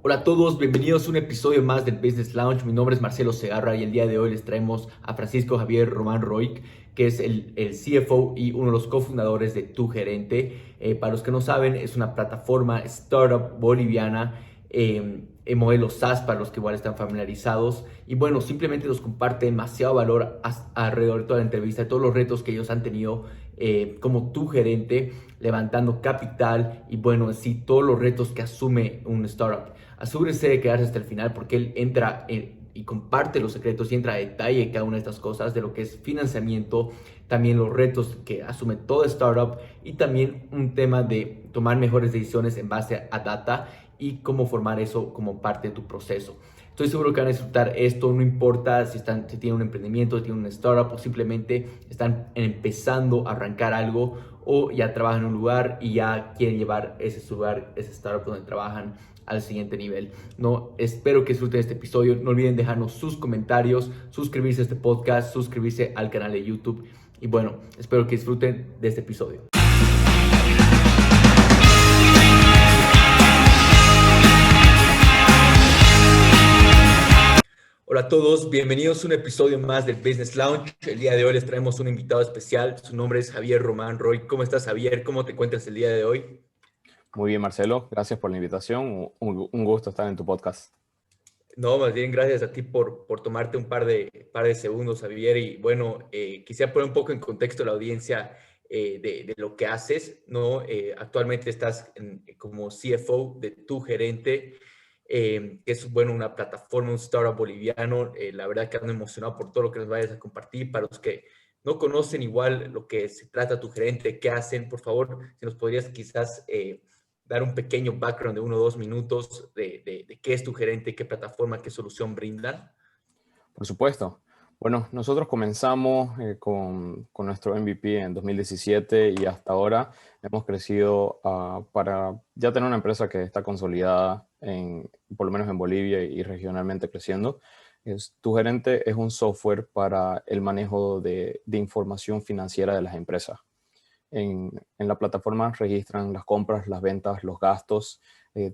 Hola a todos, bienvenidos a un episodio más del Business Lounge. Mi nombre es Marcelo Segarra y el día de hoy les traemos a Francisco Javier Román Roig, que es el CFO y uno de los cofundadores de Tu Gerente. Para los que no saben, es una plataforma startup boliviana en modelo SaaS para los que igual están familiarizados. Y bueno, simplemente nos comparte demasiado valor alrededor de toda la entrevista, de todos los retos que ellos han tenido como Tu Gerente, levantando capital y bueno, sí, todos los retos que asume un startup. Asegúrese de quedarse hasta el final porque él entra y comparte los secretos y entra a detalle en cada una de estas cosas, de lo que es financiamiento, también los retos que asume todo startup y también un tema de tomar mejores decisiones en base a data y cómo formar eso como parte de tu proceso. Estoy seguro que van a disfrutar esto, no importa si tienen un emprendimiento, si tienen una startup o simplemente están empezando a arrancar algo o ya trabajan en un lugar y ya quieren llevar ese lugar, ese startup donde trabajan al siguiente nivel. No, espero que disfruten este episodio. No olviden dejarnos sus comentarios, suscribirse a este podcast, suscribirse al canal de YouTube. Y bueno, espero que disfruten de este episodio. Hola a todos, bienvenidos a un episodio más del Business Lounge. El día de hoy les traemos un invitado especial. Su nombre es Javier Román Roy. ¿Cómo estás, Javier? ¿Cómo te encuentras el día de hoy? Muy bien, Marcelo. Gracias por la invitación. Un gusto estar en tu podcast. No, más bien gracias a ti por tomarte un par de segundos, Javier. Y bueno, quisiera poner un poco en contexto a la audiencia de lo que haces, ¿no? Actualmente estás como CFO de Tu Gerente, que es, bueno, una plataforma, un startup boliviano. La verdad que ando emocionado por todo lo que nos vayas a compartir. Para los que no conocen igual lo que se trata Tu Gerente, qué hacen, por favor, si nos podrías quizás dar un pequeño background de 1 o 2 minutos de qué es Tu Gerente, qué plataforma, qué solución brindan. Por supuesto. Bueno, nosotros comenzamos con nuestro MVP en 2017 y hasta ahora hemos crecido para ya tener una empresa que está consolidada por lo menos en Bolivia y regionalmente creciendo. Tu Gerente es un software para el manejo de información financiera de las empresas. En la plataforma registran las compras, las ventas, los gastos,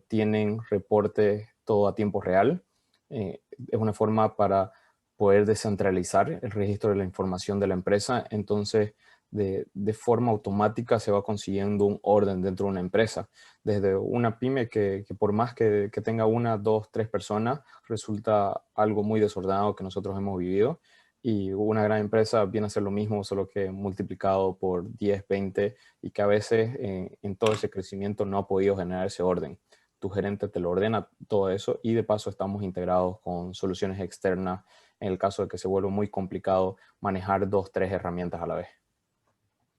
tienen reporte todo a tiempo real. Es una forma para poder descentralizar el registro de la información de la empresa. Entonces, de forma automática se va consiguiendo un orden dentro de una empresa. Desde una pyme que por más que tenga una, dos, tres personas, resulta algo muy desordenado que nosotros hemos vivido, y una gran empresa viene a ser lo mismo, solo que multiplicado por 10, 20, y que a veces en todo ese crecimiento no ha podido generar ese orden. Tu gerente te lo ordena todo eso y de paso estamos integrados con soluciones externas en el caso de que se vuelva muy complicado manejar dos, tres herramientas a la vez.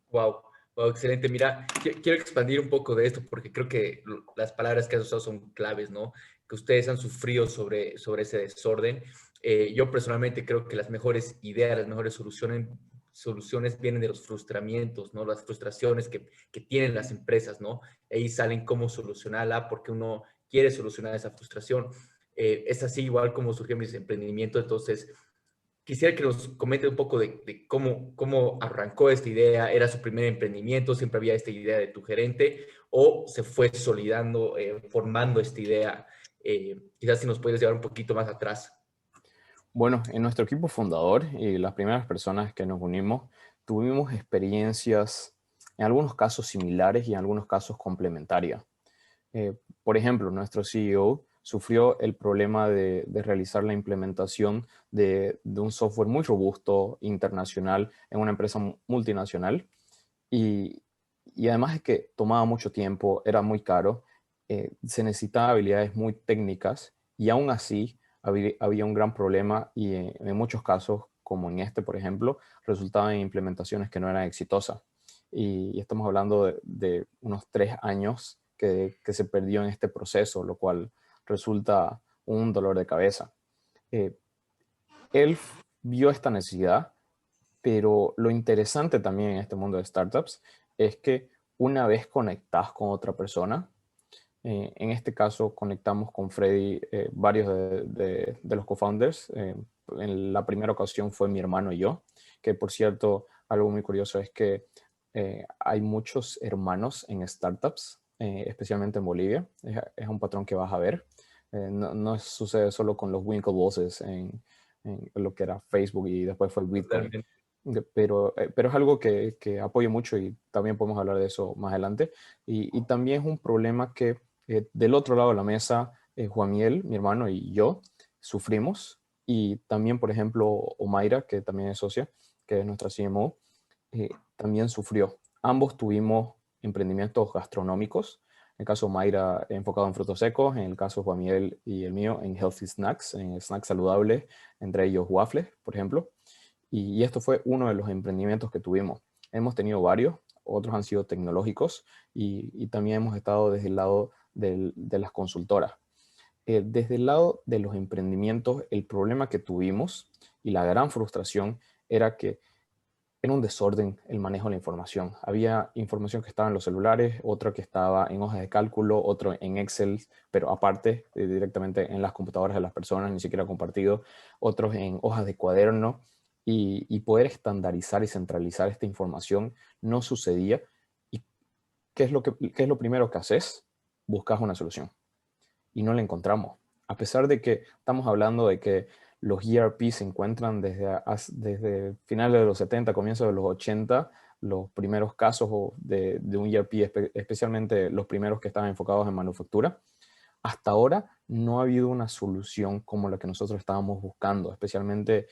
Wow, wow, excelente. Mira, quiero expandir un poco de esto porque creo que las palabras que has usado son claves, ¿no? Que ustedes han sufrido sobre ese desorden. Yo personalmente creo que las mejores ideas, las mejores soluciones vienen de los frustramientos, ¿no? Las frustraciones que tienen las empresas, ¿no? Ahí salen cómo solucionarla porque uno quiere solucionar esa frustración. Es así igual como surgió mi emprendimiento, entonces quisiera que nos comente un poco de cómo arrancó esta idea. ¿Era su primer emprendimiento? ¿Siempre había esta idea de Tu Gerente? ¿O se fue solidando, formando esta idea? Quizás si nos puedes llevar un poquito más atrás. Bueno, en nuestro equipo fundador y las primeras personas que nos unimos, tuvimos experiencias en algunos casos similares y en algunos casos complementarias. Eh, por ejemplo, nuestro CEO sufrió el problema de realizar la implementación de un software muy robusto internacional en una empresa multinacional, y, y además de que tomaba mucho tiempo, era muy caro, se necesitaban habilidades muy técnicas, y aún así había un gran problema, y en muchos casos, como en este, por ejemplo, resultaban en implementaciones que no eran exitosas. Y estamos hablando de unos 3 años que se perdió en este proceso, lo cual resulta un dolor de cabeza. Eh, Él vio esta necesidad, pero lo interesante también en este mundo de startups es que una vez conectas con otra persona, en este caso conectamos con Freddy, varios de los co-founders. En la primera ocasión fue mi hermano y yo, que por cierto, algo muy curioso es que hay muchos hermanos en startups, especialmente en Bolivia. Es un patrón que vas a ver. Sucede solo con los Winklevosses en lo que era Facebook y después fue Bitcoin. Totalmente. Pero es algo que apoyo mucho y también podemos hablar de eso más adelante. Y también es un problema que del otro lado de la mesa, Juan Miguel, mi hermano y yo sufrimos. Y también, por ejemplo, Omaira, que también es socia, que es nuestra CMO, también sufrió. Ambos tuvimos emprendimientos gastronómicos. En el caso de Mayra, enfocado en frutos secos. En el caso de Juan Miguel y el mío, en healthy snacks, en snacks saludables, entre ellos waffles, por ejemplo. Y esto fue uno de los emprendimientos que tuvimos. Hemos tenido varios, otros han sido tecnológicos y también hemos estado desde el lado de las consultoras. Desde el lado de los emprendimientos, el problema que tuvimos y la gran frustración era que era un desorden el manejo de la información. Había información que estaba en los celulares, otra que estaba en hojas de cálculo, otro en Excel, pero aparte directamente en las computadoras de las personas, ni siquiera compartido, otros en hojas de cuaderno, y poder estandarizar y centralizar esta información no sucedía. ¿Y qué es lo primero que haces? Buscas una solución y no la encontramos. A pesar de que estamos hablando de que los ERP se encuentran desde finales de los 70, comienzos de los 80, los primeros casos de un ERP, especialmente los primeros que estaban enfocados en manufactura, hasta ahora no ha habido una solución como la que nosotros estábamos buscando, especialmente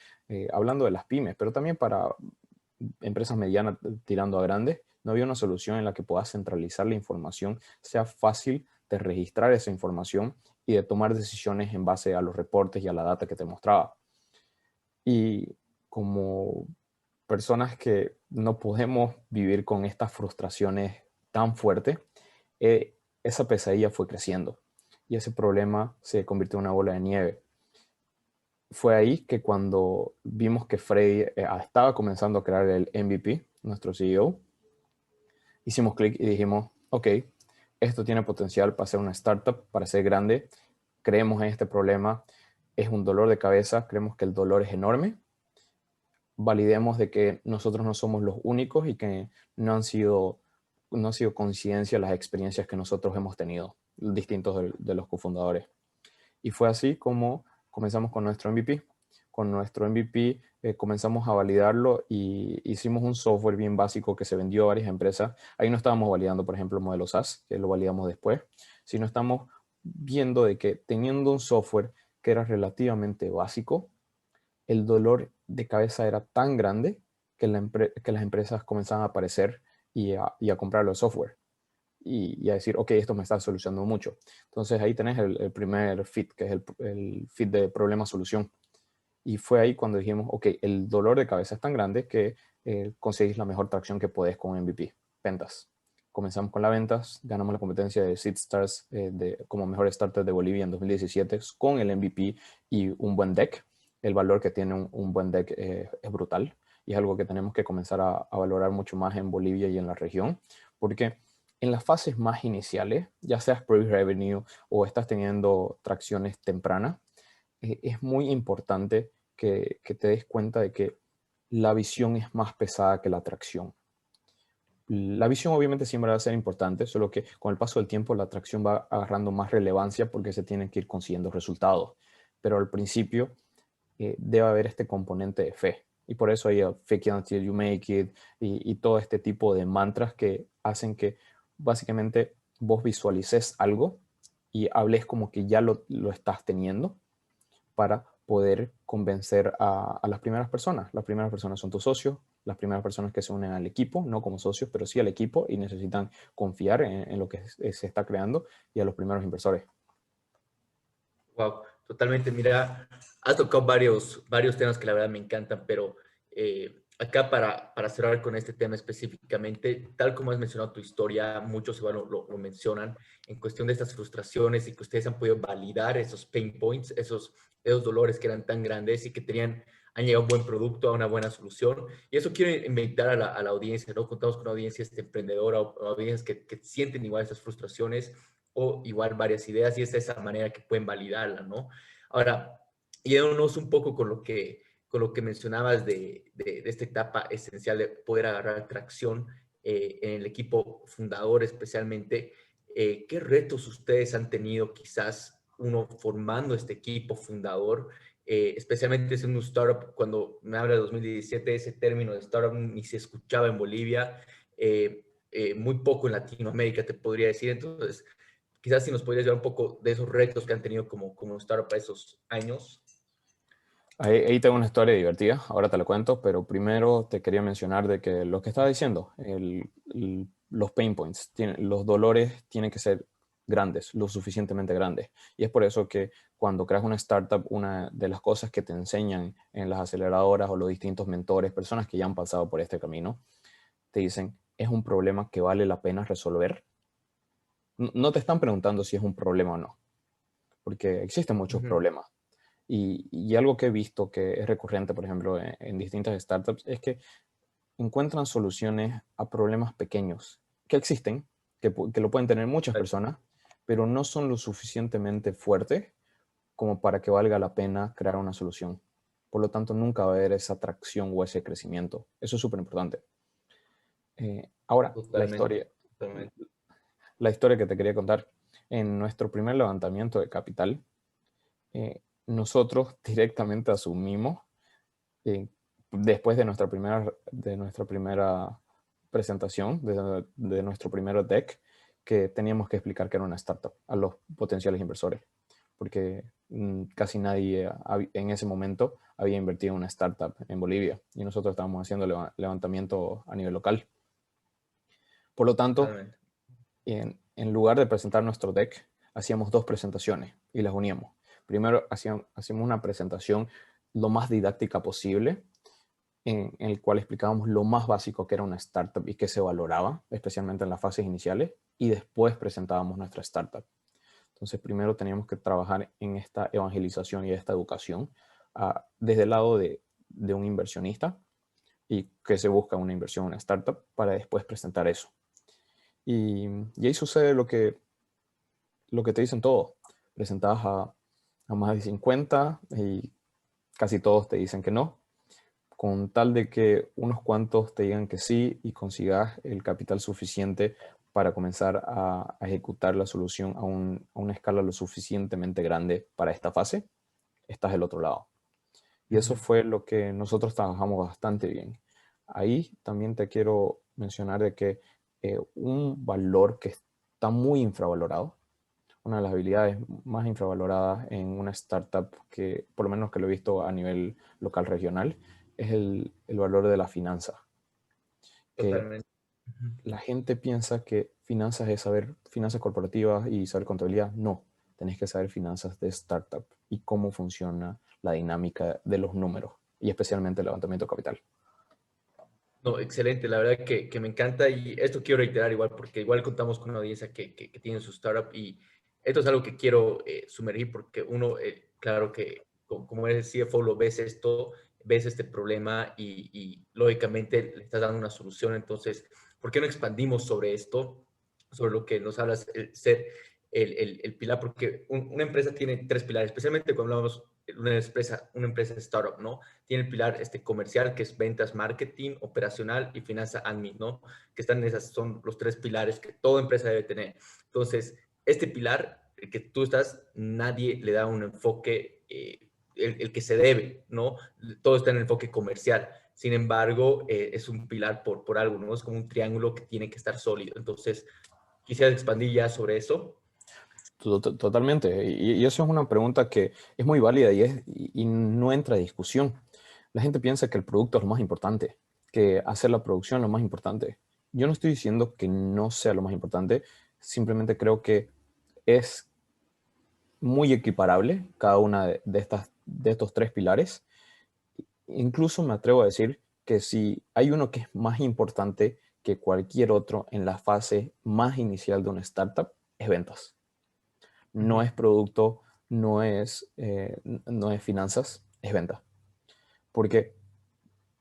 hablando de las pymes, pero también para empresas medianas tirando a grandes, no había una solución en la que puedas centralizar la información, sea fácil de registrar esa información y de tomar decisiones en base a los reportes y a la data que te mostraba. Y como personas que no podemos vivir con estas frustraciones tan fuertes, esa pesadilla fue creciendo y ese problema se convirtió en una bola de nieve. Fue ahí que cuando vimos que Freddy estaba comenzando a crear el MVP, nuestro CEO, hicimos clic y dijimos, ok, esto tiene potencial para ser una startup, para ser grande, creemos en este problema, es un dolor de cabeza, creemos que el dolor es enorme, validemos de que nosotros no somos los únicos y que no ha sido coincidencia las experiencias que nosotros hemos tenido, distintos de los cofundadores. Y fue así como comenzamos con nuestro MVP. Con nuestro MVP comenzamos a validarlo y hicimos un software bien básico que se vendió a varias empresas. Ahí no estábamos validando, por ejemplo, el modelo SaaS, que lo validamos después, sino estamos viendo de que teniendo un software que era relativamente básico, el dolor de cabeza era tan grande que las empresas comenzaban a aparecer y a comprar el software y a decir, ok, esto me está solucionando mucho. Entonces ahí tenés el primer fit, que es el fit de problema-solución. Y fue ahí cuando dijimos, ok, el dolor de cabeza es tan grande que conseguís la mejor tracción que podés con MVP, ventas. Comenzamos con las ventas, ganamos la competencia de Seed Stars como mejor startup de Bolivia en 2017 con el MVP y un buen deck. El valor que tiene un buen deck es brutal y es algo que tenemos que comenzar a valorar mucho más en Bolivia y en la región, porque en las fases más iniciales, ya seas pre-revenue o estás teniendo tracciones tempranas, es muy importante que te des cuenta de que la visión es más pesada que la atracción. La visión obviamente siempre va a ser importante, solo que con el paso del tiempo la atracción va agarrando más relevancia porque se tienen que ir consiguiendo resultados. Pero al principio debe haber este componente de fe. Y por eso hay el fake it until you make it y todo este tipo de mantras que hacen que básicamente vos visualices algo y hables como que ya lo estás teniendo para poder convencer a las primeras personas. Las primeras personas son tus socios, las primeras personas que se unen al equipo, no como socios, pero sí al equipo y necesitan confiar en lo que se está creando y a los primeros inversores. Wow, totalmente. Mira, has tocado varios temas que la verdad me encantan, pero acá para cerrar con este tema específicamente, tal como has mencionado tu historia, muchos igual lo mencionan en cuestión de estas frustraciones y que ustedes han podido validar esos pain points, esos dolores que eran tan grandes y que han llegado a un buen producto, a una buena solución. Y eso quiero invitar a la audiencia, ¿no? Contamos con una audiencia emprendedora o audiencias que sienten igual esas frustraciones o igual varias ideas y es de esa manera que pueden validarla, ¿no? Ahora, yéndonos un poco con lo que mencionabas de esta etapa esencial de poder agarrar tracción en el equipo fundador especialmente, ¿qué retos ustedes han tenido quizás uno formando este equipo fundador, especialmente siendo un startup. Cuando me habla de 2017, ese término de startup ni se escuchaba en Bolivia, muy poco en Latinoamérica, te podría decir. Entonces, quizás si nos podrías dar un poco de esos retos que han tenido como startup a esos años. Ahí tengo una historia divertida, ahora te la cuento, pero primero te quería mencionar de que lo que estaba diciendo, los pain points, los dolores tienen que ser grandes, lo suficientemente grandes. Y es por eso que cuando creas una startup, una de las cosas que te enseñan en las aceleradoras o los distintos mentores, personas que ya han pasado por este camino, te dicen, es un problema que vale la pena resolver. No te están preguntando si es un problema o no, porque existen muchos Ujú. problemas. Y algo que he visto que es recurrente, por ejemplo, en distintas startups, es que encuentran soluciones a problemas pequeños que existen, que lo pueden tener muchas personas, pero no son lo suficientemente fuertes como para que valga la pena crear una solución. Por lo tanto, nunca va a haber esa atracción o ese crecimiento. Eso es súper importante. Ahora, Totalmente, totalmente. la historia que te quería contar. En nuestro primer levantamiento de capital, nosotros directamente asumimos, eh, después de nuestra primera presentación, de nuestro primer deck, que teníamos que explicar que era una startup a los potenciales inversores, porque casi nadie en ese momento había invertido en una startup en Bolivia y nosotros estábamos haciendo levantamiento a nivel local. Por lo tanto, Totalmente. en lugar de presentar nuestro deck, hacíamos dos presentaciones y las uníamos. Primero hacíamos una presentación lo más didáctica posible, en el cual explicábamos lo más básico que era una startup y qué se valoraba, especialmente en las fases iniciales, y después presentábamos nuestra startup. Entonces, primero teníamos que trabajar en esta evangelización y esta educación desde el lado de un inversionista y que se busca una inversión en una startup para después presentar eso. Y ahí sucede lo que te dicen todos. Presentabas a más de 50 y casi todos te dicen que no, con tal de que unos cuantos te digan que sí y consigas el capital suficiente para comenzar a ejecutar la solución a una escala lo suficientemente grande para esta fase, estás del otro lado. Y eso Ujú. fue lo que nosotros trabajamos bastante bien. Ahí también te quiero mencionar de que un valor que está muy infravalorado, una de las habilidades más infravaloradas en una startup, que por lo menos que lo he visto a nivel local regional, es el valor de la finanza. Que Totalmente. Ujú. la gente piensa que finanzas es saber finanzas corporativas y saber contabilidad. No, tenés que saber finanzas de startup y cómo funciona la dinámica de los números y especialmente el levantamiento de capital. No, excelente, la verdad que me encanta y esto quiero reiterar igual porque igual contamos con una audiencia que tiene su startup y esto es algo que quiero sumergir porque uno, claro que como eres CFO lo ves esto, ves este problema y lógicamente le estás dando una solución, entonces, ¿por qué no expandimos sobre esto, sobre lo que nos hablas, el ser el pilar? Porque una empresa tiene tres pilares, especialmente cuando hablamos de una empresa startup, ¿no? Tiene el pilar comercial, que es ventas, marketing, operacional y finanza admin, ¿no? Que están en esas, son los tres pilares que toda empresa debe tener. Entonces, este pilar, el que tú estás, nadie le da un enfoque, el que se debe, ¿no? Todo está en el enfoque comercial. Sin embargo, es un pilar por algo, ¿no? Es como un triángulo que tiene que estar sólido. Entonces, quisiera expandir ya sobre eso. Totalmente. Y eso es una pregunta que es muy válida y no entra a discusión. La gente piensa que el producto es lo más importante, que hacer la producción es lo más importante. Yo no estoy diciendo que no sea lo más importante, simplemente creo que es muy equiparable cada una de estos tres pilares. Incluso me atrevo a decir que si hay uno que es más importante que cualquier otro en la fase más inicial de una startup, es ventas. Uh No -huh. es producto, no es finanzas, es venta. Porque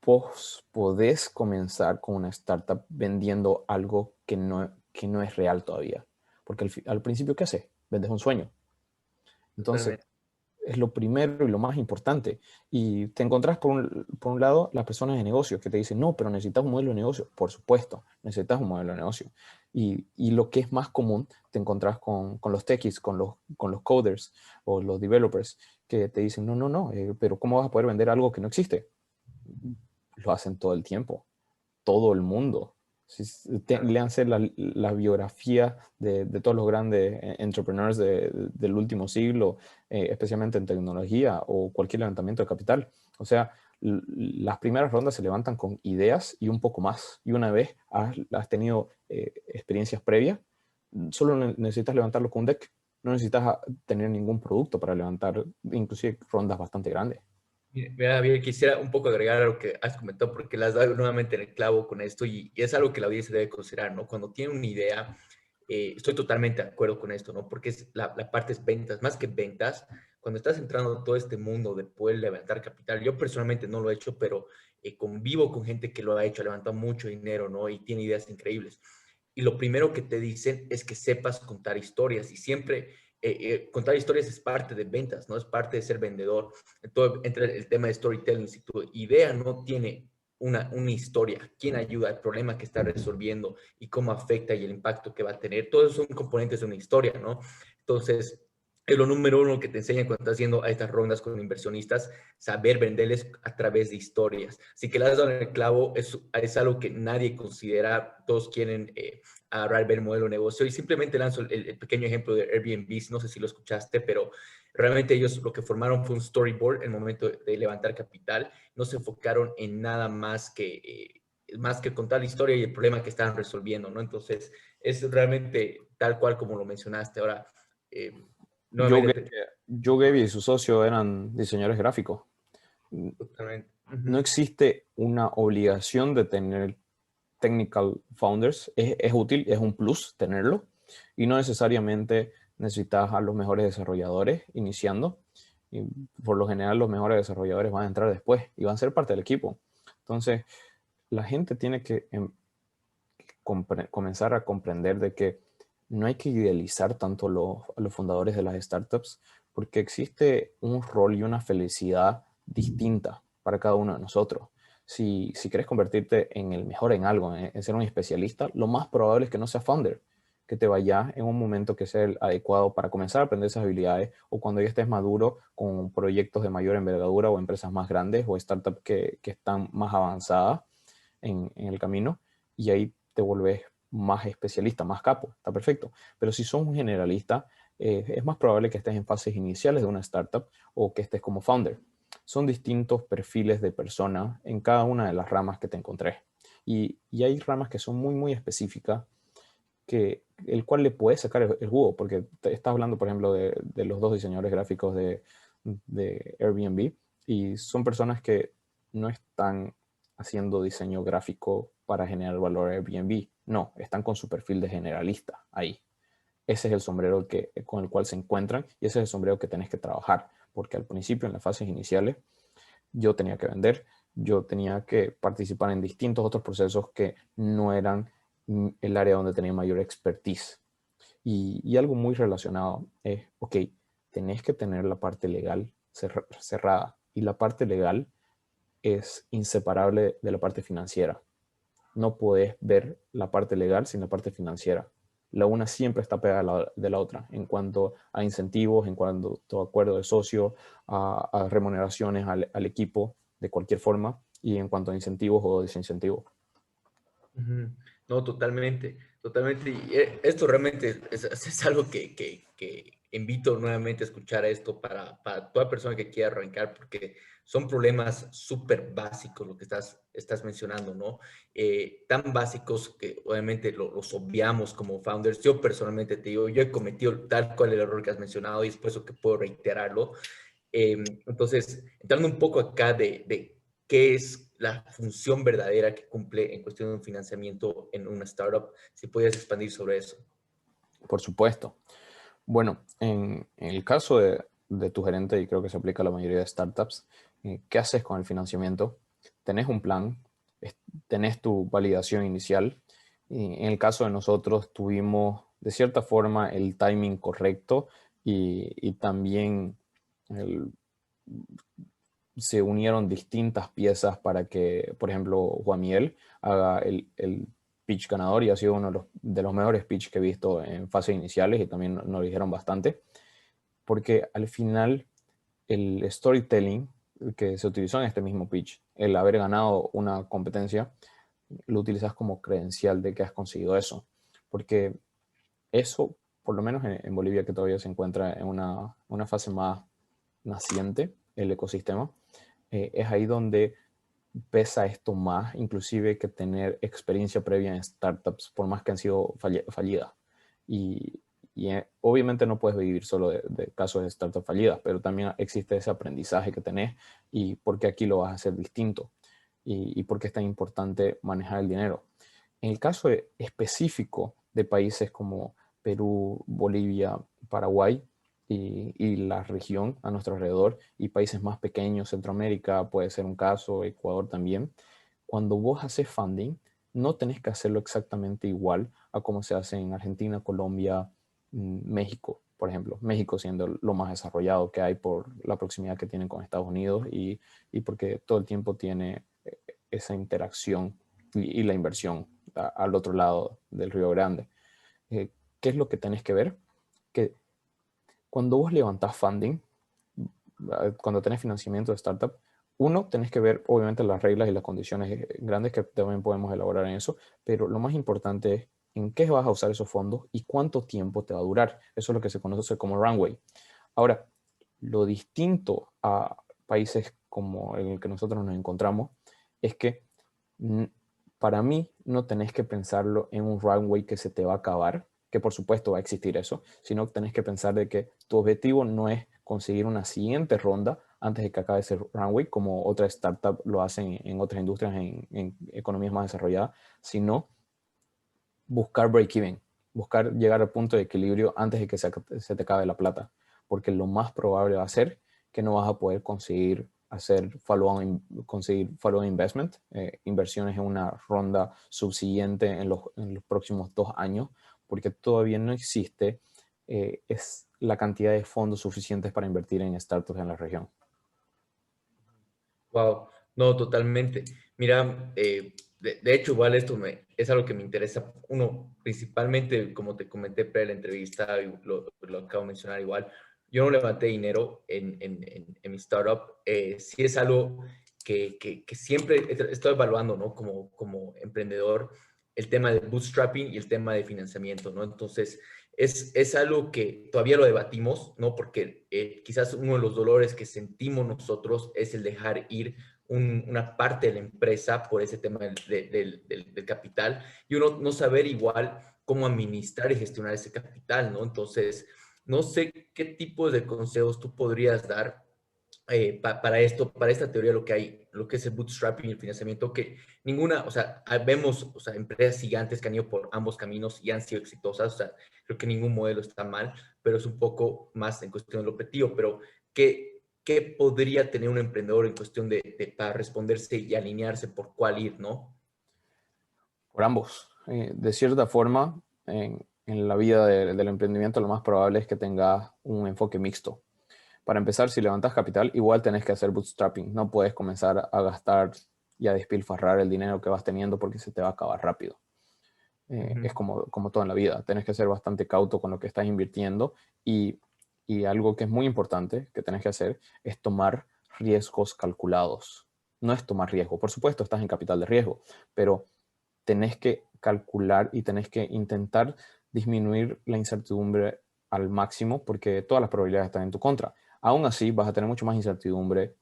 vos podés comenzar con una startup vendiendo algo que no es real todavía. Porque al principio, ¿qué haces? Vendes un sueño. Entonces, Totalmente. es lo primero y lo más importante. Y te encontrás por un lado las personas de negocios que te dicen, no, pero necesitas un modelo de negocio. Por supuesto, necesitas un modelo de negocio. Y lo que es más común, te encontrás con los techies, con los coders o los developers que te dicen, no, no, no, pero ¿cómo vas a poder vender algo que no existe? Lo hacen todo el tiempo, todo el mundo. Léanse la biografía de todos los grandes entrepreneurs del último siglo, especialmente en tecnología o cualquier levantamiento de capital. O sea, las primeras rondas se levantan con ideas y un poco más. Y una vez has tenido experiencias previas, solo necesitas levantarlo con un deck. No necesitas tener ningún producto para levantar, inclusive rondas bastante grandes. Mira, bien, quisiera un poco agregar a lo que has comentado, porque las has dado nuevamente en el clavo con esto y es algo que la audiencia debe considerar, ¿no? Cuando tiene una idea, estoy totalmente de acuerdo con esto, ¿no? Porque es la parte es ventas, más que ventas, cuando estás entrando en todo este mundo de poder levantar capital, yo personalmente no lo he hecho, pero convivo con gente que lo ha hecho, ha levantado mucho dinero, ¿no? Y tiene ideas increíbles. Y lo primero que te dicen es que sepas contar historias y siempre contar historias es parte de ventas, ¿no? Es parte de ser vendedor. Entonces entra el tema de storytelling. Si tu idea no tiene una historia, quién ayuda, el problema que está resolviendo y cómo afecta y el impacto que va a tener, todos son componentes de una historia, ¿no? Entonces, es lo número uno que te enseñan cuando estás haciendo a estas rondas con inversionistas, saber venderles a través de historias. Así que le has dado en el clavo, es algo que nadie considera, todos quieren agarrar, ver el modelo de negocio y simplemente lanzo el pequeño ejemplo de Airbnb, no sé si lo escuchaste, pero realmente ellos lo que formaron fue un storyboard en el momento de levantar capital, no se enfocaron en nada más que contar la historia y el problema que estaban resolviendo, ¿no? Entonces, es realmente tal cual como lo mencionaste. Ahora, eh, Joe, nuevamente, Joe Gaby y su socio eran diseñadores gráficos. totalmente. No existe una obligación de tener technical founders. Es útil, es un plus tenerlo. Y no necesariamente necesitas a los mejores desarrolladores iniciando. Y por lo general los mejores desarrolladores van a entrar después y van a ser parte del equipo. Entonces, la gente tiene que comenzar a comprender de que no hay que idealizar tanto a los fundadores de las startups porque existe un rol y una felicidad distinta para cada uno de nosotros. Si quieres convertirte en el mejor en algo, en ser un especialista, lo más probable es que no seas founder, que te vayas en un momento que sea el adecuado para comenzar a aprender esas habilidades o cuando ya estés maduro con proyectos de mayor envergadura o empresas más grandes o startups que están más avanzadas en el camino y ahí te vuelves más especialista, más capo, está perfecto. Pero si sos un generalista, es más probable que estés en fases iniciales de una startup o que estés como founder. Son distintos perfiles de personas en cada una de las ramas que te encontré. Y hay ramas que son muy, muy específicas que el cual le puedes sacar el jugo, porque estás hablando, por ejemplo, de los dos diseñadores gráficos de Airbnb y son personas que no están haciendo diseño gráfico para generar valor a Airbnb, no, están con su perfil de generalista ahí. Ese es el sombrero con el cual se encuentran y ese es el sombrero que tenés que trabajar, porque al principio, en las fases iniciales, yo tenía que vender, yo tenía que participar en distintos otros procesos que no eran el área donde tenía mayor expertise. Y algo muy relacionado es, ok, tenés que tener la parte legal cerrada y la parte legal es inseparable de la parte financiera. No podés ver la parte legal sin la parte financiera. La una siempre está pegada de la otra en cuanto a incentivos, en cuanto a acuerdo de socio, a remuneraciones al equipo de cualquier forma y en cuanto a incentivos o desincentivos. Ujú. No, totalmente, totalmente. Y esto realmente es algo que invito nuevamente a escuchar esto para toda persona que quiera arrancar, porque son problemas súper básicos lo que estás mencionando, ¿no? Tan básicos que obviamente los obviamos como founders. Yo personalmente te digo, yo he cometido tal cual el error que has mencionado y es por eso que puedo reiterarlo. Entonces, entrando un poco acá de qué es la función verdadera que cumple en cuestión de un financiamiento en una startup, si puedes expandir sobre eso. Por supuesto. Bueno, en el caso de tu gerente, y creo que se aplica a la mayoría de startups, ¿qué haces con el financiamiento? Tenés un plan, tenés tu validación inicial. Y en el caso de nosotros tuvimos de cierta forma el timing correcto y también el- se unieron distintas piezas para que, por ejemplo, Juan Miguel haga pitch ganador y ha sido uno de los mejores pitch que he visto en fases iniciales y también nos dijeron bastante, porque al final el storytelling que se utilizó en este mismo pitch, el haber ganado una competencia, lo utilizas como credencial de que has conseguido eso. Porque eso, por lo menos en Bolivia, que todavía se encuentra en una fase más naciente, el ecosistema, es ahí donde pesa esto más, inclusive que tener experiencia previa en startups, por más que han sido fallidas. Y, obviamente no puedes vivir solo de casos de startups fallidas, pero también existe ese aprendizaje que tenés y por qué aquí lo vas a hacer distinto y por qué es tan importante manejar el dinero. En el caso específico de países como Perú, Bolivia, Paraguay y la región a nuestro alrededor y países más pequeños, Centroamérica puede ser un caso, Ecuador también, cuando vos haces funding, no tenés que hacerlo exactamente igual a como se hace en Argentina, Colombia, México, por ejemplo. México siendo lo más desarrollado que hay por la proximidad que tienen con Estados Unidos y porque todo el tiempo tiene esa interacción y la inversión al otro lado del Río Grande. ¿Qué es lo que tenés que ver? Que cuando vos levantás funding, cuando tenés financiamiento de startup, uno, tenés que ver obviamente las reglas y las condiciones grandes que también podemos elaborar en eso, pero lo más importante es en qué vas a usar esos fondos y cuánto tiempo te va a durar. Eso es lo que se conoce como runway. Ahora, lo distinto a países como el que nosotros nos encontramos es que para mí no tenés que pensarlo en un runway que se te va a acabar, que por supuesto va a existir eso, sino que tenés que pensar de que tu objetivo no es conseguir una siguiente ronda antes de que acabe ese runway, como otras startups lo hacen en otras industrias, en economías más desarrolladas, sino buscar break-even, buscar llegar al punto de equilibrio antes de que se te acabe la plata, porque lo más probable va a ser que no vas a poder conseguir conseguir follow-on investment, inversiones en una ronda subsiguiente en los próximos 2 años, porque todavía no existe es la cantidad de fondos suficientes para invertir en startups en la región. Wow, no, totalmente. Mira, de hecho, igual esto es algo que me interesa. Uno, principalmente, como te comenté pre la entrevista, y lo acabo de mencionar igual, yo no levanté dinero en mi startup. Sí es algo que siempre estoy evaluando, ¿no? Como emprendedor, el tema de bootstrapping y el tema de financiamiento, ¿no? Entonces, es algo que todavía lo debatimos, ¿no? Porque quizás uno de los dolores que sentimos nosotros es el dejar ir una parte de la empresa por ese tema del capital y uno no saber igual cómo administrar y gestionar ese capital, ¿no? Entonces, no sé qué tipo de consejos tú podrías dar para esto, para esta teoría, lo que hay, lo que es el bootstrapping y el financiamiento, que ninguna, o sea, vemos, o sea, empresas gigantes que han ido por ambos caminos y han sido exitosas, o sea, creo que ningún modelo está mal, pero es un poco más en cuestión del objetivo, pero ¿qué podría tener un emprendedor en cuestión para responderse y alinearse por cuál ir, ¿no? Por ambos. De cierta forma, en la vida del emprendimiento lo más probable es que tengas un enfoque mixto. Para empezar, si levantas capital, igual tenés que hacer bootstrapping. No puedes comenzar a gastar y a despilfarrar el dinero que vas teniendo porque se te va a acabar rápido. Es como todo en la vida. Tenés que ser bastante cauto con lo que estás invirtiendo y, y algo que es muy importante que tenés que hacer es tomar riesgos calculados. No es tomar riesgo. Por supuesto, estás en capital de riesgo, pero tenés que calcular y tenés que intentar disminuir la incertidumbre al máximo porque todas las probabilidades están en tu contra. Aún así, vas a tener mucho más incertidumbre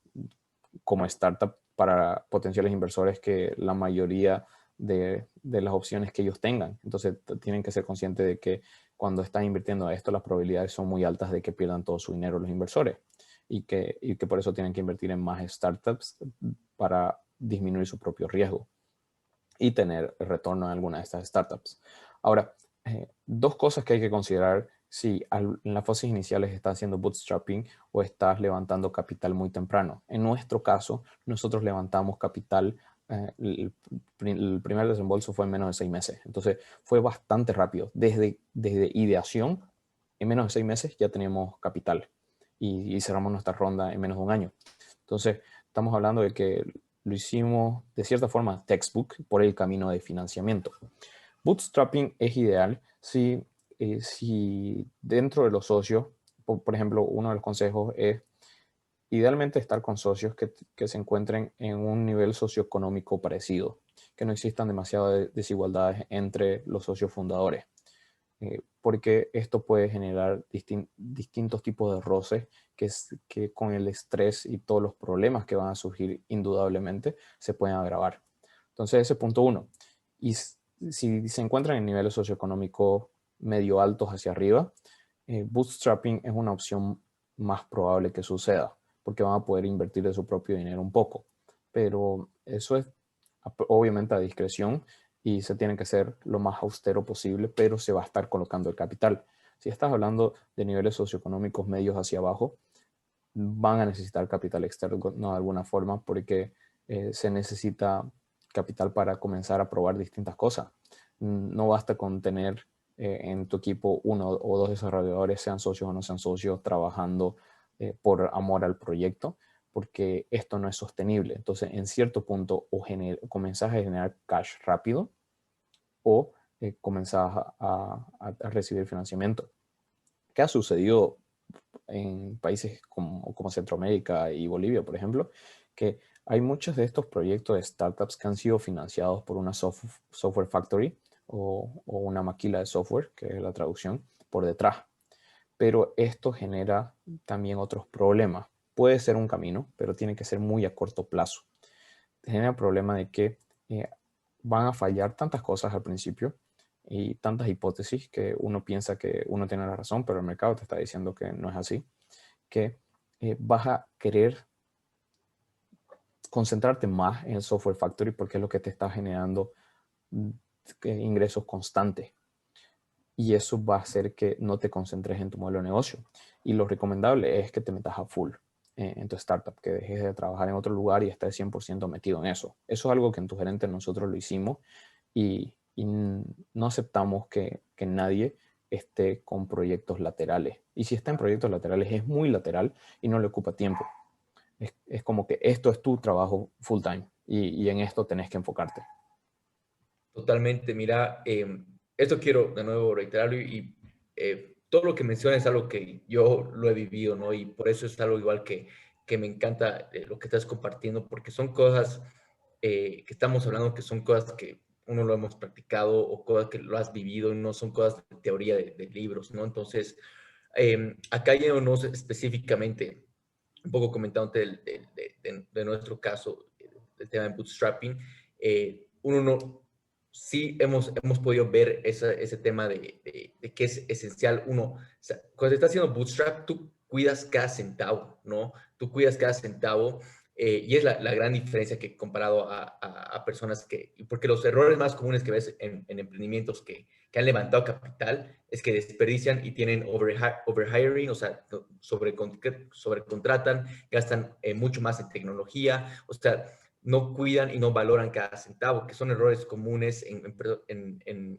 como startup para potenciales inversores que la mayoría de las opciones que ellos tengan. Entonces, tienen que ser conscientes de que cuando están invirtiendo a esto, las probabilidades son muy altas de que pierdan todo su dinero los inversores y que por eso tienen que invertir en más startups para disminuir su propio riesgo y tener retorno en alguna de estas startups. Ahora, dos cosas que hay que considerar si en las fases iniciales estás haciendo bootstrapping o estás levantando capital muy temprano. En nuestro caso, nosotros levantamos capital, el primer desembolso fue en menos de 6 meses. Entonces, fue bastante rápido. Desde ideación, en menos de 6 meses ya teníamos capital y cerramos nuestra ronda en menos de un año. Entonces, estamos hablando de que lo hicimos de cierta forma textbook por el camino de financiamiento. Bootstrapping es ideal si dentro de los socios, por ejemplo, uno de los consejos es idealmente estar con socios que se encuentren en un nivel socioeconómico parecido, que no existan demasiadas desigualdades entre los socios fundadores, porque esto puede generar distintos tipos de roces que con el estrés y todos los problemas que van a surgir indudablemente se pueden agravar. Entonces, ese es punto uno. Y si se encuentran en niveles socioeconómicos medio altos hacia arriba, bootstrapping es una opción más probable que suceda, porque van a poder invertir de su propio dinero un poco. Pero eso es obviamente a discreción y se tiene que ser lo más austero posible, pero se va a estar colocando el capital. Si estás hablando de niveles socioeconómicos medios hacia abajo, van a necesitar capital externo de alguna forma porque se necesita capital para comenzar a probar distintas cosas. No basta con tener en tu equipo uno o dos desarrolladores, sean socios o no sean socios, trabajando por amor al proyecto, porque esto no es sostenible. Entonces, en cierto punto, o comenzás a generar cash rápido o comenzás a recibir financiamiento. ¿Qué ha sucedido en países como Centroamérica y Bolivia, por ejemplo? Que hay muchos de estos proyectos de startups que han sido financiados por una software factory o una maquila de software, que es la traducción, por detrás. Pero esto genera también otros problemas. Puede ser un camino, pero tiene que ser muy a corto plazo. Genera el problema de que van a fallar tantas cosas al principio y tantas hipótesis que uno piensa que uno tiene la razón, pero el mercado te está diciendo que no es así, que vas a querer concentrarte más en el software factory porque es lo que te está generando ingresos constantes. Y eso va a hacer que no te concentres en tu modelo de negocio. Y lo recomendable es que te metas a full en tu startup, que dejes de trabajar en otro lugar y estés 100% metido en eso. Eso es algo que en Tu Gerente nosotros lo hicimos y no aceptamos que nadie esté con proyectos laterales. Y si está en proyectos laterales es muy lateral y no le ocupa tiempo. Es como que esto es tu trabajo full time y en esto tenés que enfocarte. Totalmente, mira, esto quiero de nuevo reiterarlo y todo lo que mencionas es algo que yo lo he vivido, ¿no? Y por eso es algo igual que me encanta lo que estás compartiendo, porque son cosas que estamos hablando, que son cosas que uno lo hemos practicado o cosas que lo has vivido y no son cosas de teoría de libros, ¿no? Entonces, acá yéndonos específicamente, un poco comentándote de nuestro caso, del tema de bootstrapping, uno no, sí hemos podido ver ese tema de que es esencial. Uno, o sea, cuando estás haciendo bootstrap, tú cuidas cada centavo, ¿no? Tú cuidas cada centavo y es la gran diferencia que comparado a personas que, porque los errores más comunes que ves en emprendimientos que han levantado capital es que desperdician y tienen overhiring, o sea, sobrecontratan, gastan mucho más en tecnología, o sea, no cuidan y no valoran cada centavo, que son errores comunes en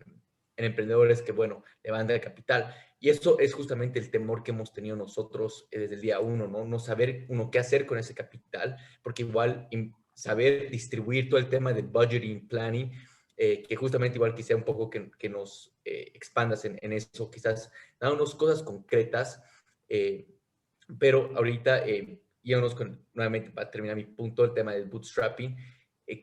emprendedores que, bueno, levantan el capital. Y eso es justamente el temor que hemos tenido nosotros desde el día uno, ¿no? No saber uno qué hacer con ese capital, porque igual saber distribuir todo el tema de budgeting, planning, que justamente igual quisiera un poco que nos expandas en eso, quizás dándonos cosas concretas, eh, pero ahorita, yéndonos nuevamente para terminar mi punto, el tema del bootstrapping,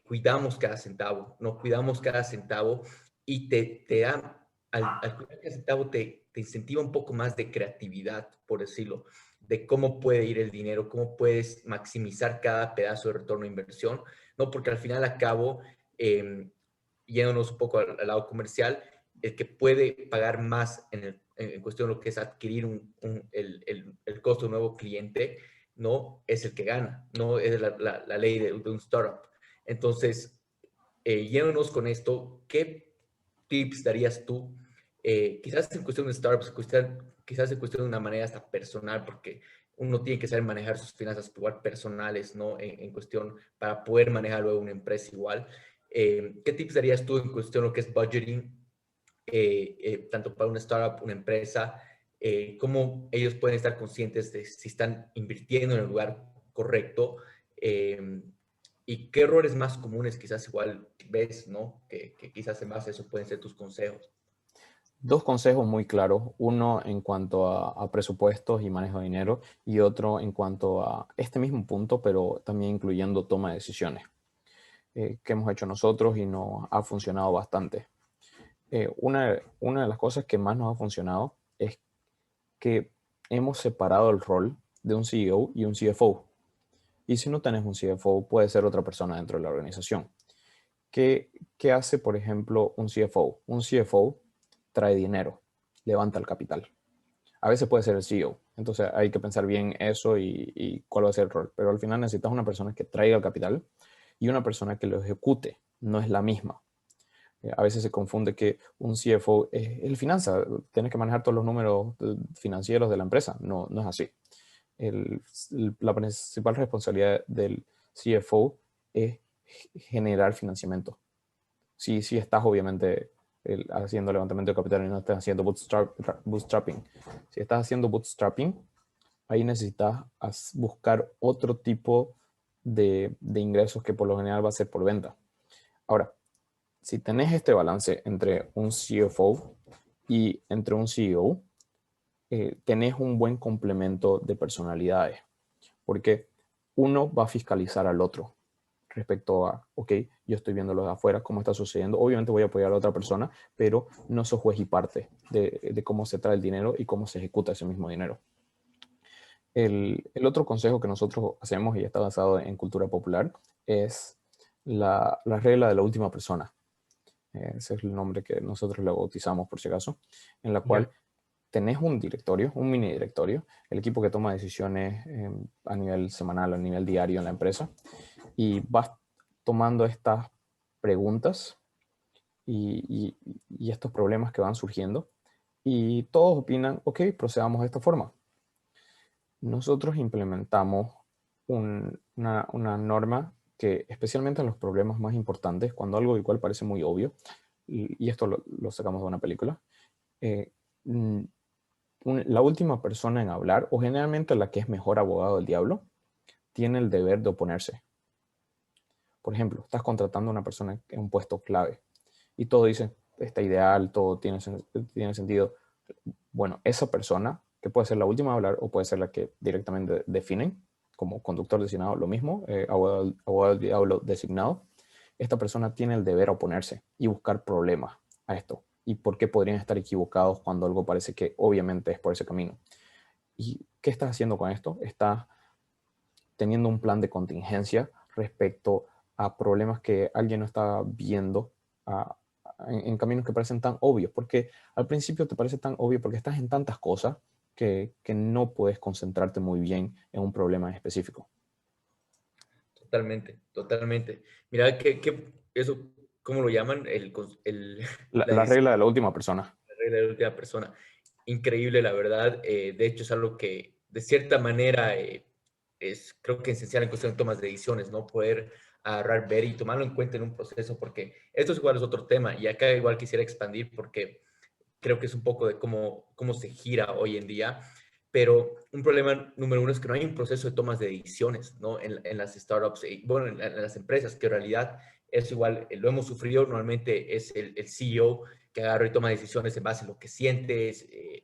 cuidamos cada centavo, no cuidamos cada centavo y te da, al cuidar cada centavo te incentiva un poco más de creatividad, por decirlo, de cómo puede ir el dinero, cómo puedes maximizar cada pedazo de retorno de inversión, ¿no? Porque al final a cabo, yéndonos un poco al lado comercial, el que puede pagar más en cuestión de lo que es adquirir el costo de un nuevo cliente, no es el que gana, no es la ley de un startup. Entonces, yéndonos con esto, ¿qué tips darías tú? Quizás en cuestión de startups, quizás en cuestión de una manera hasta personal, porque uno tiene que saber manejar sus finanzas igual personales, ¿no? En cuestión para poder manejar luego una empresa igual. ¿Qué tips darías tú en cuestión de lo que es budgeting, tanto para una startup, una empresa? ¿Cómo ellos pueden estar conscientes de si están invirtiendo en el lugar correcto? ¿Y qué errores más comunes quizás igual ves, ¿no? Que quizás en base a eso pueden ser tus consejos. Dos consejos muy claros, uno en cuanto a presupuestos y manejo de dinero y otro en cuanto a este mismo punto, pero también incluyendo toma de decisiones, que hemos hecho nosotros y nos ha funcionado bastante. Una de las cosas que más nos ha funcionado es que hemos separado el rol de un CEO y un CFO. Y si no tenés un CFO, puede ser otra persona dentro de la organización. ¿Qué hace, por ejemplo, un CFO? Un CFO trae dinero, levanta el capital. A veces puede ser el CEO. Entonces hay que pensar bien eso y cuál va a ser el rol. Pero al final necesitas una persona que traiga el capital y una persona que lo ejecute. No es la misma. A veces se confunde que un CFO es el finanza. Tienes que manejar todos los números financieros de la empresa. No, no es así. El- la principal responsabilidad del CFO es generar financiamiento. Si estás obviamente haciendo levantamiento de capital y no estás haciendo bootstrapping. Si estás haciendo bootstrapping, ahí necesitas buscar otro tipo de ingresos que por lo general va a ser por venta. Ahora, si tenés este balance entre un CFO y entre un CEO, tenés un buen complemento de personalidades, porque uno va a fiscalizar al otro respecto a, ok, yo estoy viendo lo de afuera, cómo está sucediendo. Obviamente voy a apoyar a la otra persona, pero no soy juez y parte de cómo se trae el dinero y cómo se ejecuta ese mismo dinero. El otro consejo que nosotros hacemos, y está basado en cultura popular, es la regla de la última persona. Ese es el nombre que nosotros le bautizamos, por si acaso, en la cual Ya. tenés un directorio, un mini directorio, el equipo que toma decisiones a nivel semanal, a nivel diario en la empresa, y vas tomando estas preguntas y estos problemas que van surgiendo, y todos opinan, ok, procedamos de esta forma. Nosotros implementamos una norma que, especialmente en los problemas más importantes, cuando algo igual parece muy obvio, y esto lo sacamos de una película, eh, mm, la última persona en hablar, o generalmente la que es mejor abogado del diablo, tiene el deber de oponerse. Por ejemplo, estás contratando a una persona en un puesto clave y todo dice, está ideal, todo tiene sentido. Bueno, esa persona, que puede ser la última a hablar o puede ser la que directamente definen como conductor designado, lo mismo, abogado del diablo designado, esta persona tiene el deber a oponerse y buscar problemas a esto. ¿Y por qué podrían estar equivocados cuando algo parece que obviamente es por ese camino? ¿Y qué estás haciendo con esto? Estás teniendo un plan de contingencia respecto a problemas que alguien no está viendo en caminos que parecen tan obvios, porque al principio te parece tan obvio porque estás en tantas cosas que no puedes concentrarte muy bien en un problema en específico. Totalmente, totalmente. Mira, eso, ¿cómo lo llaman? La La edición regla de la última persona. de la regla de la última persona. Increíble, la verdad. De hecho, es algo que, de cierta manera, es, creo que esencial en cuestión de tomas de decisiones, ¿no? Poder agarrar, ver y tomarlo en cuenta en un proceso, porque esto es igual es otro tema, y acá igual quisiera expandir, porque creo que es un poco de cómo se gira hoy en día, pero un problema número uno es que no hay un proceso de tomas de decisiones, ¿no? En las startups, bueno, en las empresas, que en realidad es igual, lo hemos sufrido, normalmente es el CEO que agarra y toma decisiones en base a lo que siente,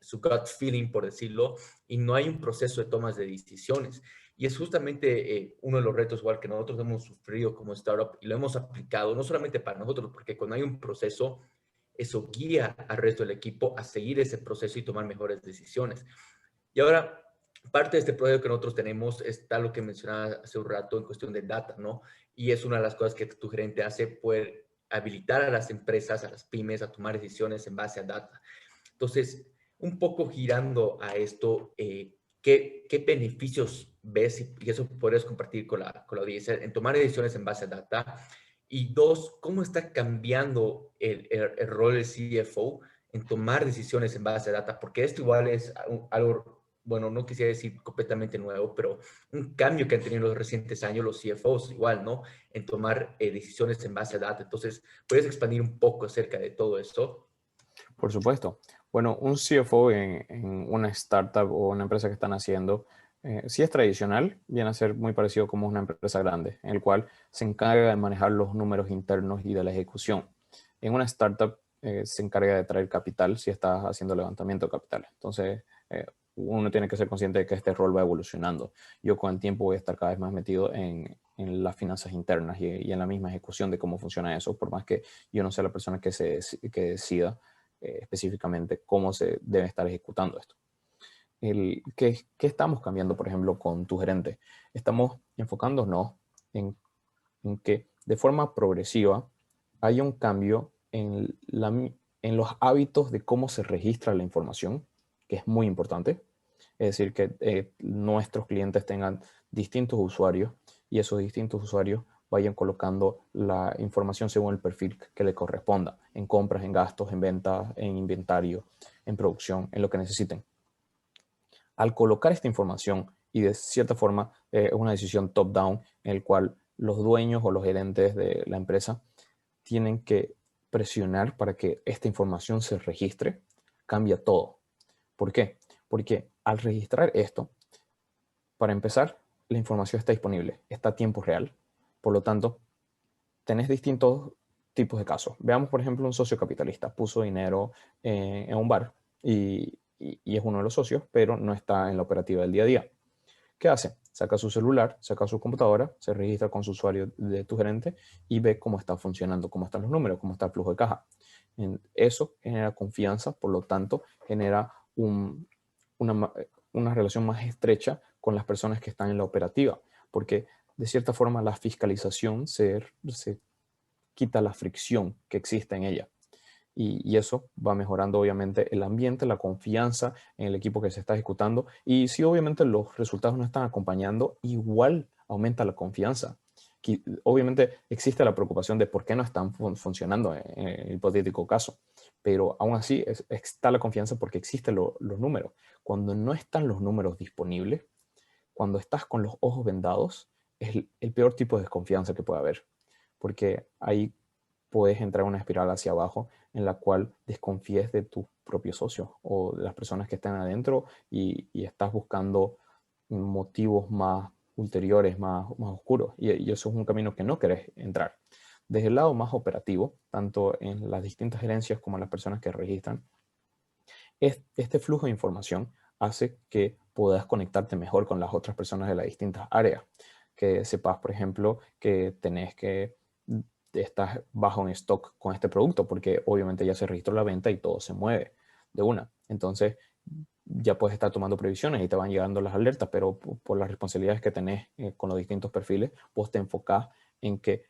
su gut feeling, por decirlo, y no hay un proceso de tomas de decisiones. Y es justamente uno de los retos igual que nosotros hemos sufrido como startup y lo hemos aplicado, no solamente para nosotros, porque cuando hay un proceso, eso guía al resto del equipo a seguir ese proceso y tomar mejores decisiones. Y ahora, parte de este proyecto que nosotros tenemos está lo que mencionaba hace un rato en cuestión de data, ¿no? Y es una de las cosas que tu gerente hace, poder habilitar a las empresas, a las pymes, a tomar decisiones en base a data. Entonces, un poco girando a esto, ¿qué beneficios ves? Y eso podrías compartir con la audiencia en tomar decisiones en base a data. Y dos, ¿cómo está cambiando el rol del CFO en tomar decisiones en base a data? Porque esto igual es algo, bueno, no quisiera decir completamente nuevo, pero un cambio que han tenido en los recientes años los CFOs, igual, ¿no? En tomar decisiones en base a data. Entonces, ¿puedes expandir un poco acerca de todo esto? Por supuesto. Bueno, un CFO en una startup o una empresa que están haciendo, si es tradicional, viene a ser muy parecido como una empresa grande, en el cual se encarga de manejar los números internos y de la ejecución. En una startup se encarga de traer capital si estás haciendo levantamiento de capital. Entonces, uno tiene que ser consciente de que este rol va evolucionando. Yo con el tiempo voy a estar cada vez más metido en las finanzas internas y en la misma ejecución de cómo funciona eso, por más que yo no sea la persona que decida específicamente cómo se debe estar ejecutando esto. ¿Qué estamos cambiando, por ejemplo, con tu gerente? Estamos enfocándonos en, en que de forma progresiva haya un cambio en los hábitos de cómo se registra la información, que es muy importante. Es decir, que nuestros clientes tengan distintos usuarios y esos distintos usuarios vayan colocando la información según el perfil que le corresponda, en compras, en gastos, en ventas, en inventario, en producción, en lo que necesiten. Al colocar esta información, y de cierta forma es una decisión top-down en el cual los dueños o los gerentes de la empresa tienen que presionar para que esta información se registre, cambia todo. ¿Por qué? Porque al registrar esto, para empezar, la información está disponible, está a tiempo real. Por lo tanto, tenés distintos tipos de casos. Veamos, por ejemplo, un socio capitalista puso dinero en un bar y es uno de los socios, pero no está en la operativa del día a día. ¿Qué hace? Saca su celular, saca su computadora, se registra con su usuario de tu gerente y ve cómo está funcionando, cómo están los números, cómo está el flujo de caja. Eso genera confianza, por lo tanto, genera una, una relación más estrecha con las personas que están en la operativa, porque de cierta forma la fiscalización se quita la fricción que existe en ella. Y eso va mejorando obviamente el ambiente, la confianza en el equipo que se está ejecutando. Y si obviamente los resultados no están acompañando, igual aumenta la confianza. Obviamente existe la preocupación de por qué no están funcionando en el hipotético caso, pero aún así está la confianza porque existen los números. Cuando no están los números disponibles, cuando estás con los ojos vendados, es el peor tipo de desconfianza que puede haber, porque ahí puedes entrar en una espiral hacia abajo en la cual desconfíes de tus propios socios o de las personas que están adentro y estás buscando motivos más ulteriores, más oscuros. Y eso es un camino que no querés entrar. Desde el lado más operativo, tanto en las distintas gerencias como en las personas que registran, este flujo de información hace que puedas conectarte mejor con las otras personas de las distintas áreas. Que sepas, por ejemplo, que estás bajo en stock con este producto, porque obviamente ya se registró la venta y todo se mueve de una. Entonces, ya puedes estar tomando previsiones y te van llegando las alertas, pero por las responsabilidades que tenés con los distintos perfiles, vos te enfocás en que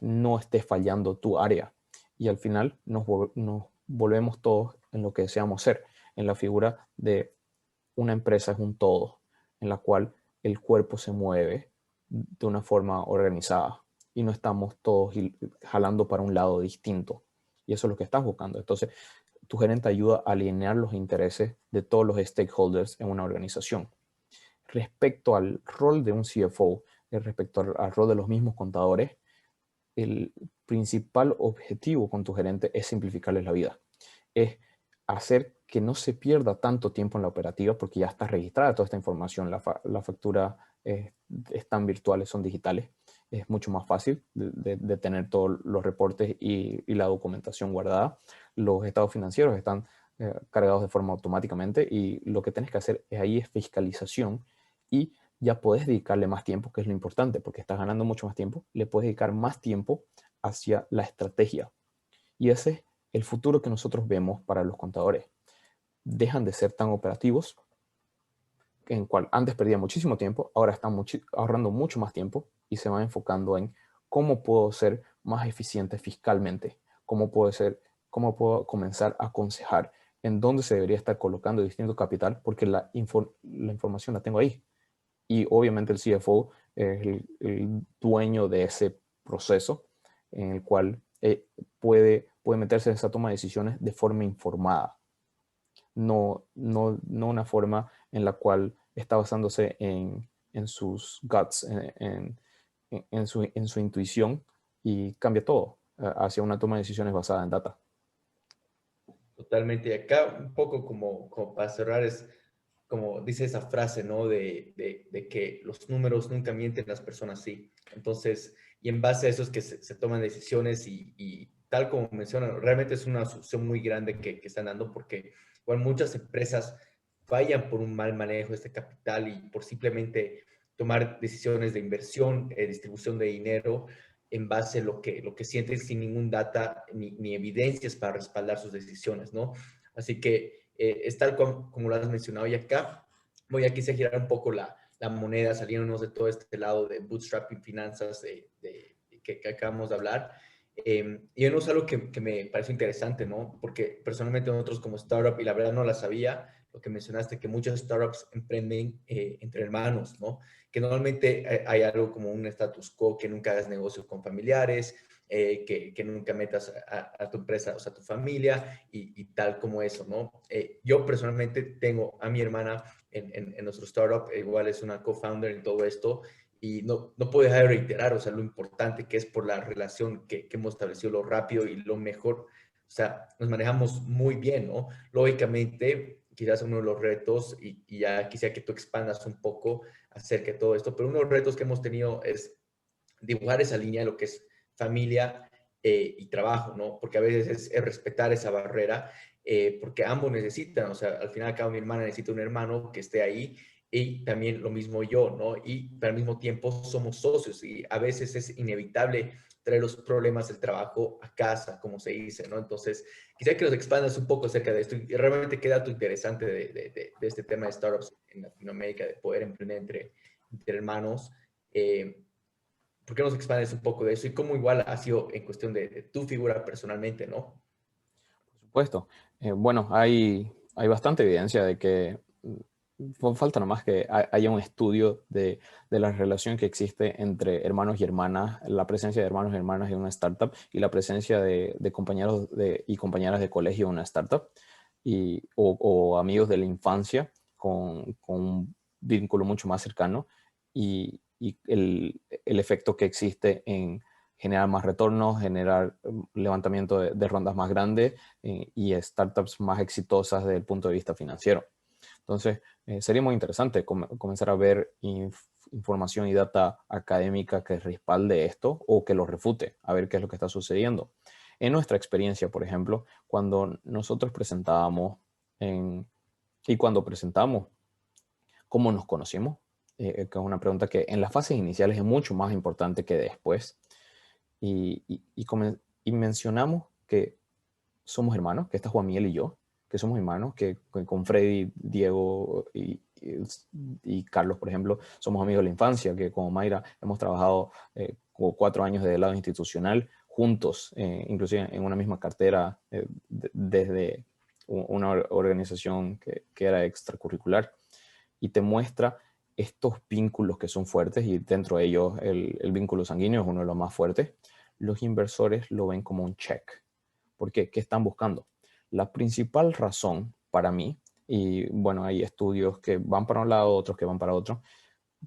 no estés fallando tu área. Y al final nos volvemos todos en lo que deseamos ser, en la figura de una empresa es un todo, en la cual el cuerpo se mueve de una forma organizada y no estamos todos jalando para un lado distinto. Y eso es lo que estás buscando. Entonces, tu gerente ayuda a alinear los intereses de todos los stakeholders en una organización. Respecto al rol de un CFO, respecto al rol de los mismos contadores, el principal objetivo con tu gerente es simplificarles la vida. Es hacer que no se pierda tanto tiempo en la operativa porque ya está registrada toda esta información. La factura están virtuales, son digitales. Es mucho más fácil de tener todos los reportes y la documentación guardada. Los estados financieros están cargados de forma automáticamente y lo que tienes que hacer ahí es fiscalización y ya puedes dedicarle más tiempo, que es lo importante, porque estás ganando mucho más tiempo, le puedes dedicar más tiempo hacia la estrategia. Y ese es el futuro que nosotros vemos para los contadores. Dejan de ser tan operativos, en cual antes perdían muchísimo tiempo, ahora están ahorrando mucho más tiempo y se van enfocando en cómo puedo ser más eficiente fiscalmente, cómo puedo comenzar a aconsejar en dónde se debería estar colocando distinto capital, porque la información la tengo ahí. Y obviamente el CFO es el dueño de ese proceso en el cual puede meterse en esa toma de decisiones de forma informada, no una forma en la cual está basándose en sus guts, en su intuición y cambia todo hacia una toma de decisiones basada en data. Totalmente. Y acá un poco como para cerrar es como dice esa frase, ¿no? De que los números nunca mienten, las personas sí. Entonces, y en base a eso es que se toman decisiones y tal como mencionan, realmente es una solución muy grande que están dando porque igual muchas empresas fallan por un mal manejo de este capital y por simplemente tomar decisiones de inversión, distribución de dinero en base a lo que sienten sin ningún data ni evidencias para respaldar sus decisiones, ¿no? Así que es tal como lo has mencionado y acá voy a quise girar un poco la moneda, saliéndonos de todo este lado de bootstrapping finanzas que acabamos de hablar. Y no es algo que me parece interesante, ¿no? Porque personalmente nosotros como startup, y la verdad no la sabía, lo que mencionaste, que muchas startups emprenden entre hermanos, ¿no? Que normalmente hay algo como un status quo, que nunca hagas negocio con familiares, que nunca metas a tu empresa, o sea, a tu familia y tal como eso, ¿no? Yo personalmente tengo a mi hermana en nuestro startup, igual es una co-founder en todo esto, y no puedo dejar de reiterar, o sea, lo importante que es por la relación que hemos establecido, lo rápido y lo mejor, o sea, nos manejamos muy bien, ¿no? Lógicamente, quizás uno de los retos, y ya quisiera que tú expandas un poco acerca de todo esto, pero uno de los retos que hemos tenido es dibujar esa línea de lo que es familia y trabajo, ¿no? Porque a veces es respetar esa barrera, porque ambos necesitan, o sea, al final cada mi hermana necesita un hermano que esté ahí y también lo mismo yo, ¿no? Y pero al mismo tiempo somos socios y a veces es inevitable traer los problemas del trabajo a casa, como se dice, ¿no? Entonces, quisiera que nos expandas un poco acerca de esto y realmente qué dato interesante de este tema de startups en Latinoamérica, de poder emprender entre hermanos. ¿Por qué nos expandes un poco de eso y cómo igual ha sido en cuestión de tu figura personalmente, ¿no? Por supuesto. Bueno, hay bastante evidencia de que falta nomás que haya un estudio de la relación que existe entre hermanos y hermanas, la presencia de hermanos y hermanas en una startup y la presencia de compañeros y compañeras de colegio en una startup o amigos de la infancia con un vínculo mucho más cercano y el efecto que existe en generar más retornos, generar levantamiento de rondas más grandes y startups más exitosas desde el punto de vista financiero. Entonces, sería muy interesante comenzar a ver información y data académica que respalde esto o que lo refute, a ver qué es lo que está sucediendo. En nuestra experiencia, por ejemplo, cuando nosotros presentábamos y cuando presentamos cómo nos conocimos, que es una pregunta que en las fases iniciales es mucho más importante que después, y mencionamos que somos hermanos, que está Juan Miguel y yo, que somos hermanos, que con Freddy, Diego y Carlos, por ejemplo, somos amigos de la infancia, que como Mayra hemos trabajado como 4 años de lado institucional juntos, inclusive en una misma cartera desde una organización que era extracurricular y te muestra estos vínculos que son fuertes y dentro de ellos el vínculo sanguíneo es uno de los más fuertes. Los inversores lo ven como un check. ¿Por qué? ¿Qué están buscando? La principal razón para mí, y bueno, hay estudios que van para un lado, otros que van para otro,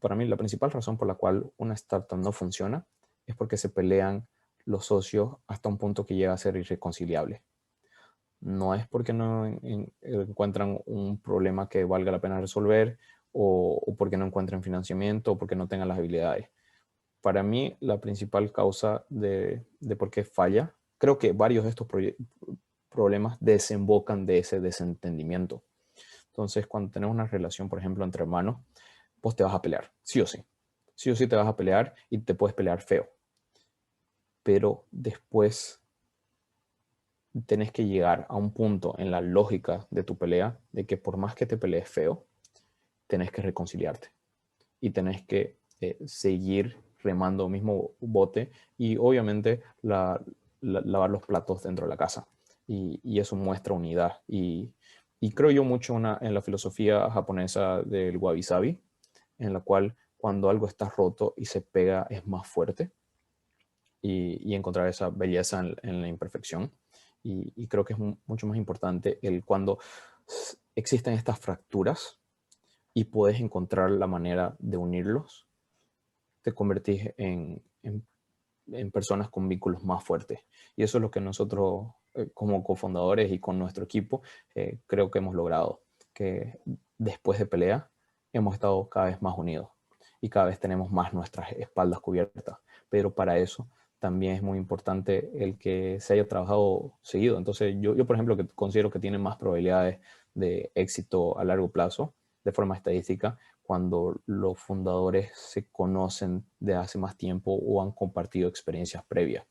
para mí la principal razón por la cual una startup no funciona es porque se pelean los socios hasta un punto que llega a ser irreconciliable. No es porque no encuentran un problema que valga la pena resolver o porque no encuentren financiamiento o porque no tengan las habilidades. Para mí, la principal causa de por qué falla, creo que varios de estos problemas desembocan de ese desentendimiento. Entonces, cuando tenemos una relación, por ejemplo, entre hermanos, vos te vas a pelear, sí o sí. Sí o sí te vas a pelear y te puedes pelear feo. Pero después tenés que llegar a un punto en la lógica de tu pelea de que por más que te pelees feo, tenés que reconciliarte y tenés que seguir remando el mismo bote y obviamente lavar los platos dentro de la casa. Y eso muestra unidad. Y creo yo mucho en la filosofía japonesa del wabi-sabi, en la cual cuando algo está roto y se pega es más fuerte y encontrar esa belleza en la imperfección. Y creo que es mucho más importante el cuando existen estas fracturas y puedes encontrar la manera de unirlos, te convertís en personas con vínculos más fuertes. Y eso es lo que nosotros como cofundadores y con nuestro equipo creo que hemos logrado. Que después de pelea, hemos estado cada vez más unidos y cada vez tenemos más nuestras espaldas cubiertas. Pero para eso también es muy importante el que se haya trabajado seguido. Entonces yo por ejemplo, que considero que tienen más probabilidades de éxito a largo plazo, de forma estadística, cuando los fundadores se conocen de hace más tiempo o han compartido experiencias previas.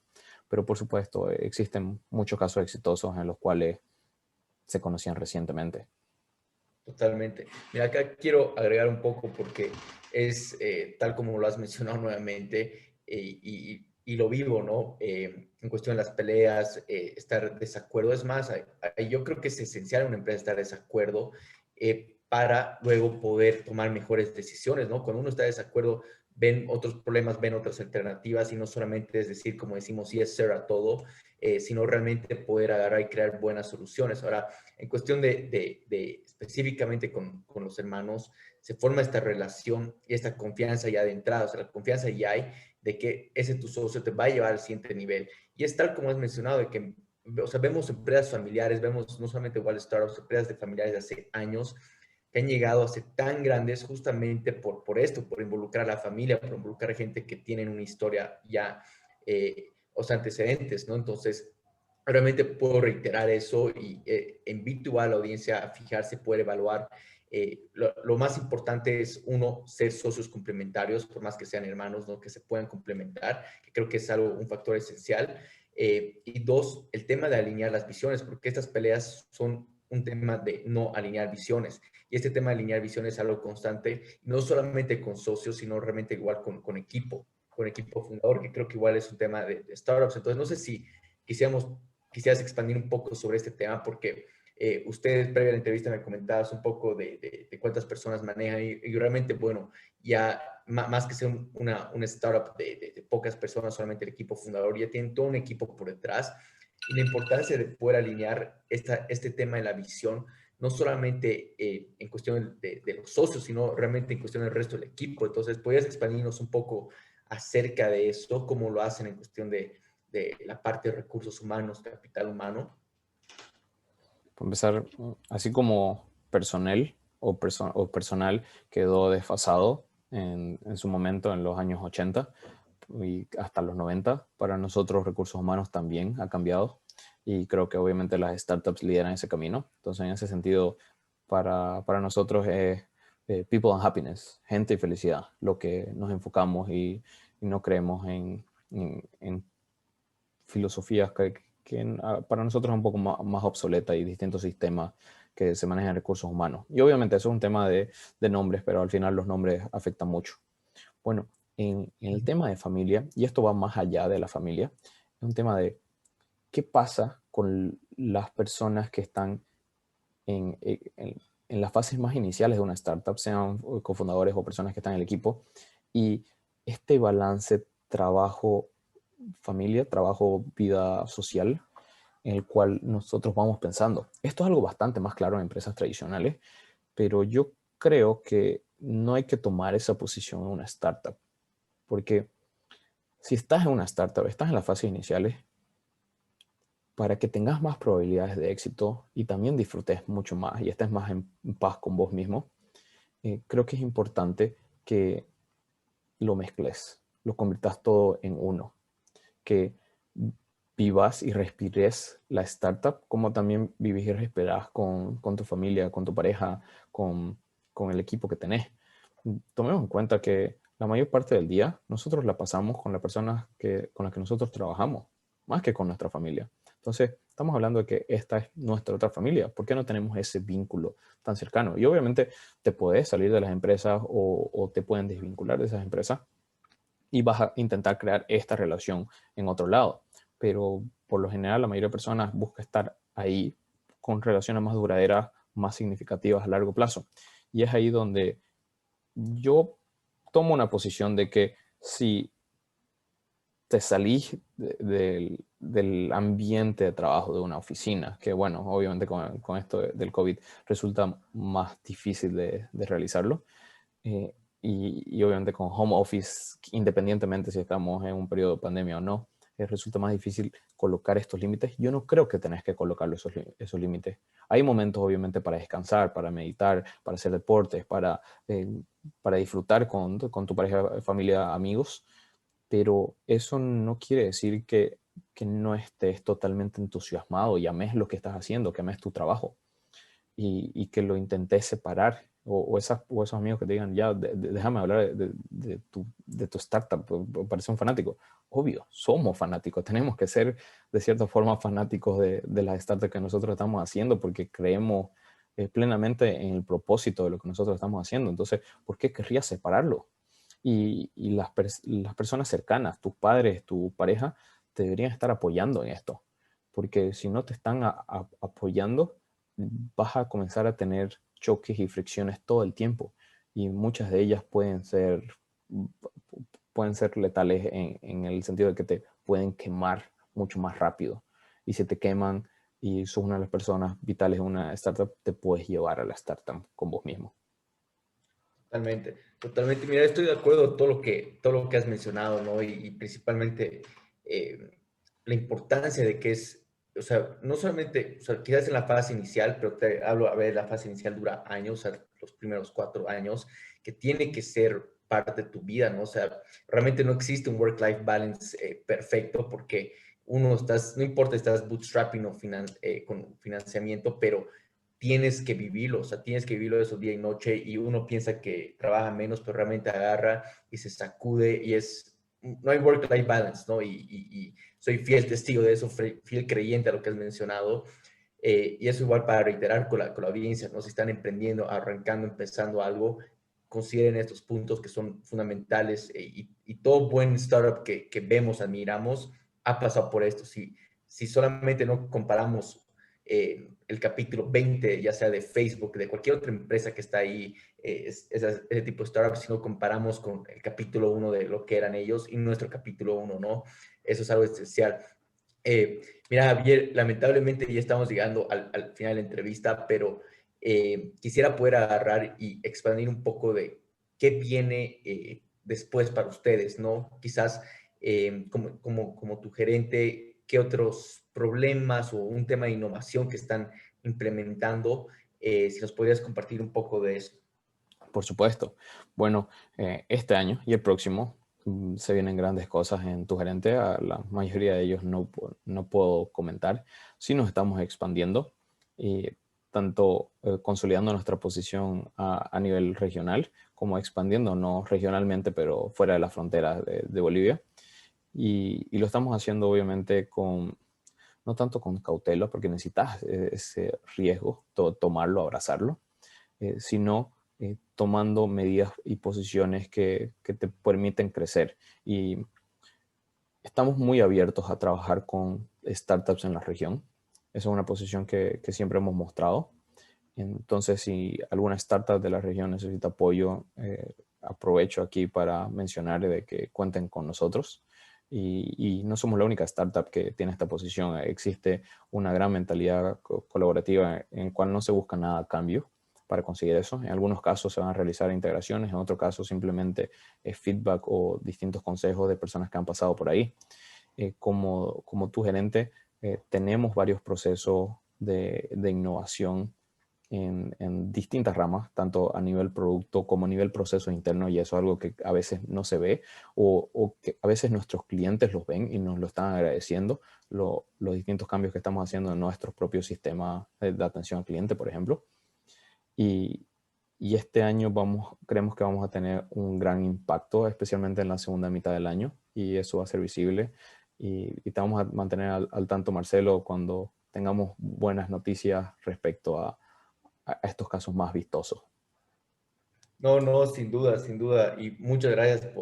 Pero por supuesto, existen muchos casos exitosos en los cuales se conocían recientemente. Totalmente. Mira, acá quiero agregar un poco porque es tal como lo has mencionado nuevamente y lo vivo, ¿no? En cuestión de las peleas, estar desacuerdo. Es más, yo creo que es esencial en una empresa estar desacuerdo para luego poder tomar mejores decisiones, ¿no? Cuando uno está de desacuerdo, ven otros problemas, ven otras alternativas y no solamente es decir, como decimos, yes, sir a todo, sino realmente poder agarrar y crear buenas soluciones. Ahora, en cuestión de específicamente con los hermanos, se forma esta relación y esta confianza ya de entrada, o sea, la confianza ya hay de que ese tu socio te va a llevar al siguiente nivel. Y es tal como has mencionado, de que, o sea, vemos empresas familiares, vemos no solamente igual startups, empresas de familiares de hace años que han llegado a ser tan grandes justamente por esto, por involucrar a la familia, por involucrar a gente que tienen una historia ya, o sea, antecedentes, ¿no? Entonces, realmente puedo reiterar eso y invito a la audiencia a fijarse, poder evaluar. Lo más importante es, uno, ser socios complementarios, por más que sean hermanos, ¿no? Que se puedan complementar, que creo que es algo, un factor esencial. Y dos, el tema de alinear las visiones, porque estas peleas son un tema de no alinear visiones. Y este tema de alinear visiones es algo constante, no solamente con socios, sino realmente igual con equipo fundador, que creo que igual es un tema de startups. Entonces, no sé si quisiéramos quisieras expandir un poco sobre este tema porque ustedes previa a la entrevista me comentabas un poco de cuántas personas manejan y realmente, bueno, ya más que ser una startup de pocas personas, solamente el equipo fundador, ya tienen todo un equipo por detrás y la importancia de poder alinear este tema de la visión, no solamente en cuestión de los socios, sino realmente en cuestión del resto del equipo. Entonces, ¿podrías expandirnos un poco acerca de eso, cómo lo hacen en cuestión de la parte de recursos humanos, capital humano? Para empezar, así como o personal quedó desfasado en su momento en los años 80 y hasta los 90, para nosotros recursos humanos también ha cambiado y creo que obviamente las startups lideran ese camino. Entonces, en ese sentido, para nosotros es people and happiness, gente y felicidad, lo que nos enfocamos y no creemos en filosofías que para nosotros es un poco más obsoleta y distintos sistemas que se manejan en recursos humanos. Y obviamente eso es un tema de nombres, pero al final los nombres afectan mucho. Bueno, en el tema de familia, y esto va más allá de la familia, es un tema de qué pasa con las personas que están en las fases más iniciales de una startup, sean cofundadores o personas que están en el equipo, y este balance trabajo-familia, trabajo-vida social, en el cual nosotros vamos pensando. Esto es algo bastante más claro en empresas tradicionales, pero yo creo que no hay que tomar esa posición en una startup, porque si estás en una startup, estás en las fases iniciales, para que tengas más probabilidades de éxito y también disfrutes mucho más y estés más en paz con vos mismo, creo que es importante que lo mezcles, lo conviertas todo en uno, que vivas y respires la startup como también vivís y respirás con tu familia, con tu pareja, con el equipo que tenés. Tomemos en cuenta que la mayor parte del día nosotros la pasamos con las personas con las que nosotros trabajamos, más que con nuestra familia. Entonces, estamos hablando de que esta es nuestra otra familia. ¿Por qué no tenemos ese vínculo tan cercano? Y obviamente te puedes salir de las empresas o te pueden desvincular de esas empresas y vas a intentar crear esta relación en otro lado. Pero por lo general la mayoría de personas busca estar ahí con relaciones más duraderas, más significativas a largo plazo. Y es ahí donde yo tomo una posición de que si te salís del ambiente de trabajo de una oficina, que bueno, obviamente con esto del COVID resulta más difícil de realizarlo, y obviamente con home office, independientemente si estamos en un periodo de pandemia o no, resulta más difícil colocar estos límites. Yo no creo que tenés que colocar esos límites. Hay momentos, obviamente, para descansar, para meditar, para hacer deportes, para disfrutar con tu pareja, familia, amigos, pero eso no quiere decir que no estés totalmente entusiasmado y ames lo que estás haciendo, que ames tu trabajo y que lo intentes separar. O esos amigos que te digan, ya, déjame hablar de tu startup, parece un fanático. Obvio, somos fanáticos, tenemos que ser de cierta forma fanáticos de las startups que nosotros estamos haciendo porque creemos plenamente en el propósito de lo que nosotros estamos haciendo. Entonces, ¿por qué querrías separarlo? Y las personas cercanas, tus padres, tu pareja, te deberían estar apoyando en esto. Porque si no te están apoyando, vas a comenzar a tener choques y fricciones todo el tiempo. Y muchas de ellas pueden ser letales en el sentido de que te pueden quemar mucho más rápido. Y si te queman y sos una de las personas vitales en una startup, te puedes llevar a la startup con vos mismo. Totalmente, totalmente. Mira, estoy de acuerdo con todo lo que has mencionado, ¿no? Y principalmente eh, la importancia de que es, o sea, no solamente, o sea, quizás en la fase inicial, pero te hablo, a ver, la fase inicial dura años, o sea, los primeros 4 años, que tiene que ser parte de tu vida, ¿no? O sea, realmente no existe un work-life balance perfecto porque no importa, estás bootstrapping o con financiamiento, pero tienes que vivirlo, o sea, tienes que vivirlo eso día y noche y uno piensa que trabaja menos, pero realmente agarra y se sacude y no hay work-life balance, ¿no? Y soy fiel testigo de eso, fiel creyente a lo que has mencionado. Y eso igual para reiterar con la audiencia, ¿no? Si están emprendiendo, arrancando, empezando algo, consideren estos puntos que son fundamentales y todo buen startup que vemos, admiramos, ha pasado por esto. Si solamente no comparamos el capítulo 20, ya sea de Facebook, de cualquier otra empresa que está ahí, ese tipo de startups, si no comparamos con el capítulo 1 de lo que eran ellos y nuestro capítulo 1, ¿no? Eso es algo esencial. Eh, Mira, Javier, lamentablemente ya estamos llegando al final de la entrevista, pero quisiera poder agarrar y expandir un poco de qué viene después para ustedes, ¿no? Quizás como tu gerente, ¿qué otros problemas o un tema de innovación que están implementando? Si nos podrías compartir un poco de eso. Por supuesto. Bueno, este año y el próximo se vienen grandes cosas en tu gerente. A la mayoría de ellos no puedo comentar. Sí nos estamos expandiendo y tanto consolidando nuestra posición a nivel regional como expandiéndonos regionalmente, pero fuera de las fronteras de Bolivia. Y lo estamos haciendo obviamente no tanto con cautela, porque necesitas ese riesgo, tomarlo, abrazarlo, sino tomando medidas y posiciones que te permiten crecer. Y estamos muy abiertos a trabajar con startups en la región. Esa es una posición que siempre hemos mostrado. Entonces, si alguna startup de la región necesita apoyo, aprovecho aquí para mencionar de que cuenten con nosotros. Y no somos la única startup que tiene esta posición. Existe una gran mentalidad colaborativa en la cual no se busca nada a cambio para conseguir eso. En algunos casos se van a realizar integraciones, en otros casos simplemente feedback o distintos consejos de personas que han pasado por ahí. Como tu gerente, tenemos varios procesos de innovación en distintas ramas, tanto a nivel producto como a nivel proceso interno, y eso es algo que a veces no se ve o que a veces nuestros clientes los ven y nos lo están agradeciendo, los distintos cambios que estamos haciendo en nuestros propios sistemas de atención al cliente, por ejemplo. Y, y este año creemos que vamos a tener un gran impacto, especialmente en la segunda mitad del año, y eso va a ser visible. Y te vamos a mantener al tanto, Marcelo, cuando tengamos buenas noticias respecto a estos casos más vistosos. No, no, sin duda, sin duda. Y muchas gracias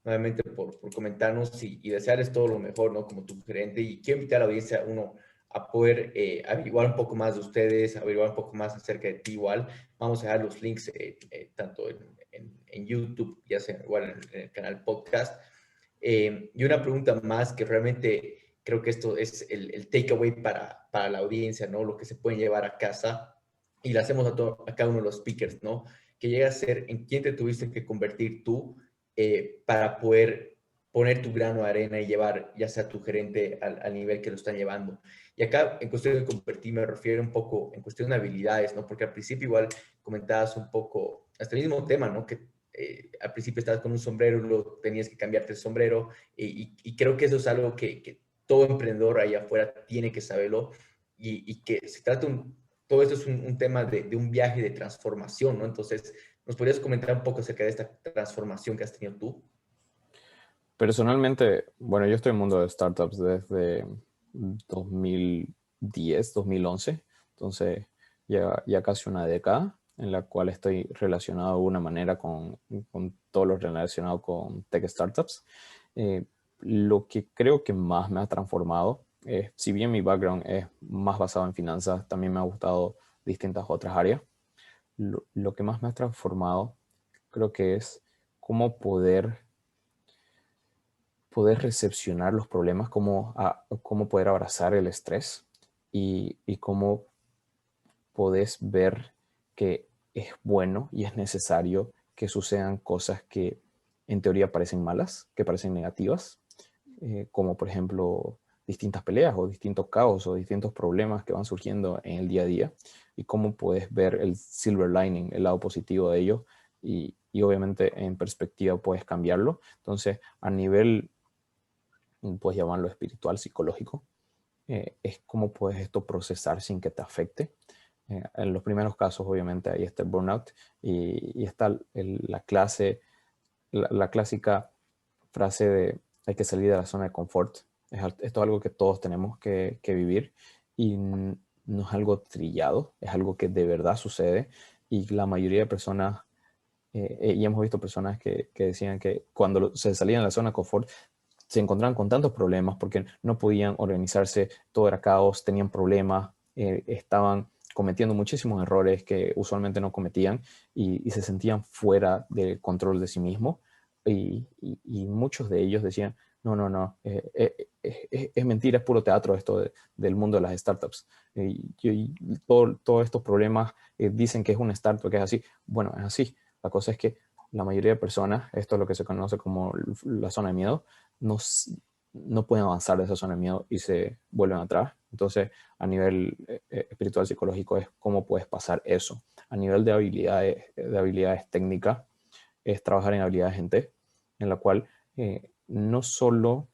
nuevamente por comentarnos y desearles todo lo mejor, ¿no? Como tu gerente. Y quiero invitar a la audiencia, uno, a poder averiguar un poco más de ustedes, averiguar un poco más acerca de ti igual. Vamos a dejar los links tanto en YouTube, ya sea igual en el canal podcast. Y una pregunta más que realmente creo que esto es el takeaway para la audiencia, ¿no? Lo que se pueden llevar a casa. Y lo hacemos a cada uno de los speakers, ¿no? Que llega a ser en quién te tuviste que convertir tú para poder poner tu grano de arena y llevar ya sea tu gerente al nivel que lo están llevando. Y acá, en cuestión de convertir, me refiero un poco en cuestión de habilidades, ¿no? Porque al principio igual comentabas un poco, hasta el mismo tema, ¿no? Que al principio estabas con un sombrero, luego tenías que cambiarte el sombrero, y creo que eso es algo que todo emprendedor ahí afuera tiene que saberlo, y que se trata todo esto es un tema de un viaje de transformación, ¿no? Entonces, ¿nos podrías comentar un poco acerca de esta transformación que has tenido tú? Personalmente, bueno, yo estoy en el mundo de startups desde 2010, 2011, entonces ya casi una década en la cual estoy relacionado de alguna manera con todo lo relacionado con tech startups. Eh, lo que creo que más me ha transformado, si bien mi background es más basado en finanzas, también me ha gustado distintas otras áreas. Lo que más me ha transformado creo que es cómo poder recepcionar los problemas, cómo poder abrazar el estrés y cómo podés ver que es bueno y es necesario que sucedan cosas que en teoría parecen malas, que parecen negativas, como por ejemplo distintas peleas o distintos caos o distintos problemas que van surgiendo en el día a día, y cómo puedes ver el silver lining, el lado positivo de ello, y obviamente en perspectiva puedes cambiarlo. Entonces, a nivel, puedes llamarlo espiritual, psicológico, es cómo puedes esto procesar sin que te afecte. En los primeros casos, obviamente, ahí está el burnout y está la clásica frase de hay que salir de la zona de confort. Esto es algo que todos tenemos que vivir, y no es algo trillado, es algo que de verdad sucede, y la mayoría de personas, y hemos visto personas que decían que cuando se salían de la zona de confort se encontraban con tantos problemas porque no podían organizarse, todo era caos, tenían problemas, estaban cometiendo muchísimos errores que usualmente no cometían, y se sentían fuera del control de sí mismos, y muchos de ellos decían, no, no, no, es mentira, es puro teatro esto del mundo de las startups. Y todos estos problemas dicen que es una startup, que es así. Bueno, es así. La cosa es que la mayoría de personas, esto es lo que se conoce como la zona de miedo, no, no pueden avanzar de esa zona de miedo y se vuelven atrás. Entonces, a nivel espiritual, psicológico, es cómo puedes pasar eso. A nivel de habilidades técnicas, es trabajar en habilidades en T, en la cual no solo,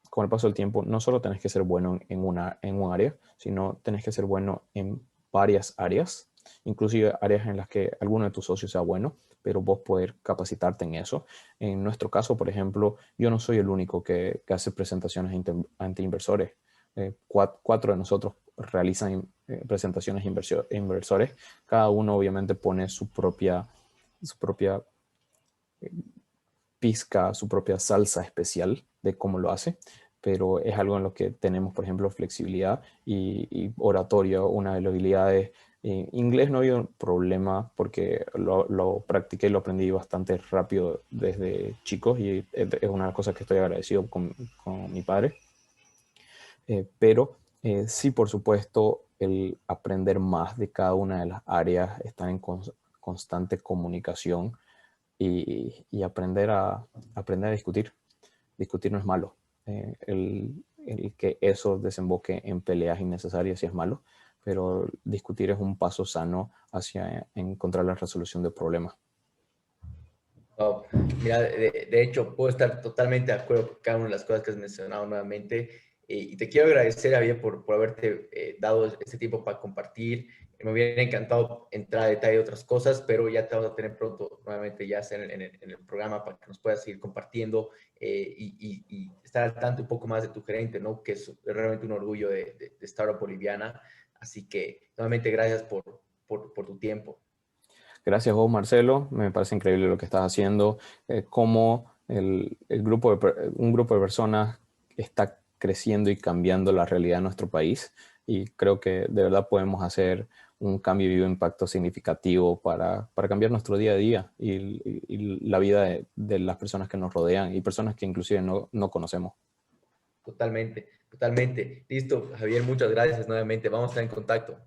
con el paso del tiempo, no solo tenés que ser bueno en un área, sino tenés que ser bueno en varias áreas, inclusive áreas en las que alguno de tus socios sea bueno, pero vos poder capacitarte en eso. En nuestro caso, por ejemplo, yo no soy el único que hace presentaciones ante inversores. Cuatro de nosotros realizan presentaciones a inversores. Cada uno obviamente pone su propia pizca, su propia salsa especial de cómo lo hace, pero es algo en lo que tenemos, por ejemplo, flexibilidad y oratorio, una de las habilidades. Inglés no ha habido problema porque lo practiqué y lo aprendí bastante rápido desde chicos, y es una de las cosas que estoy agradecido con mi padre. Pero sí, por supuesto, el aprender más de cada una de las áreas, estar en constante comunicación y aprender a discutir. Discutir no es malo. El que eso desemboque en peleas innecesarias sí es malo, pero discutir es un paso sano hacia encontrar la resolución de problemas. Wow. Mira, de hecho, puedo estar totalmente de acuerdo con cada una de las cosas que has mencionado nuevamente. Y te quiero agradecer, Javier, por haberte dado este tiempo para compartir. Me hubiera encantado entrar a detalle de otras cosas, pero ya te vamos a tener pronto nuevamente ya sea en el programa para que nos puedas seguir compartiendo, y estar al tanto un poco más de tu gerente, ¿no? Que es realmente un orgullo de Startup Boliviana. Así que nuevamente gracias por tu tiempo. Gracias vos, Marcelo. Me parece increíble lo que estás haciendo, cómo un grupo de personas está creciendo y cambiando la realidad de nuestro país. Y creo que de verdad podemos hacer un cambio y un impacto significativo para cambiar nuestro día a día y la vida de las personas que nos rodean y personas que inclusive no conocemos. Totalmente, totalmente. Listo, Javier, muchas gracias nuevamente. Vamos a estar en contacto.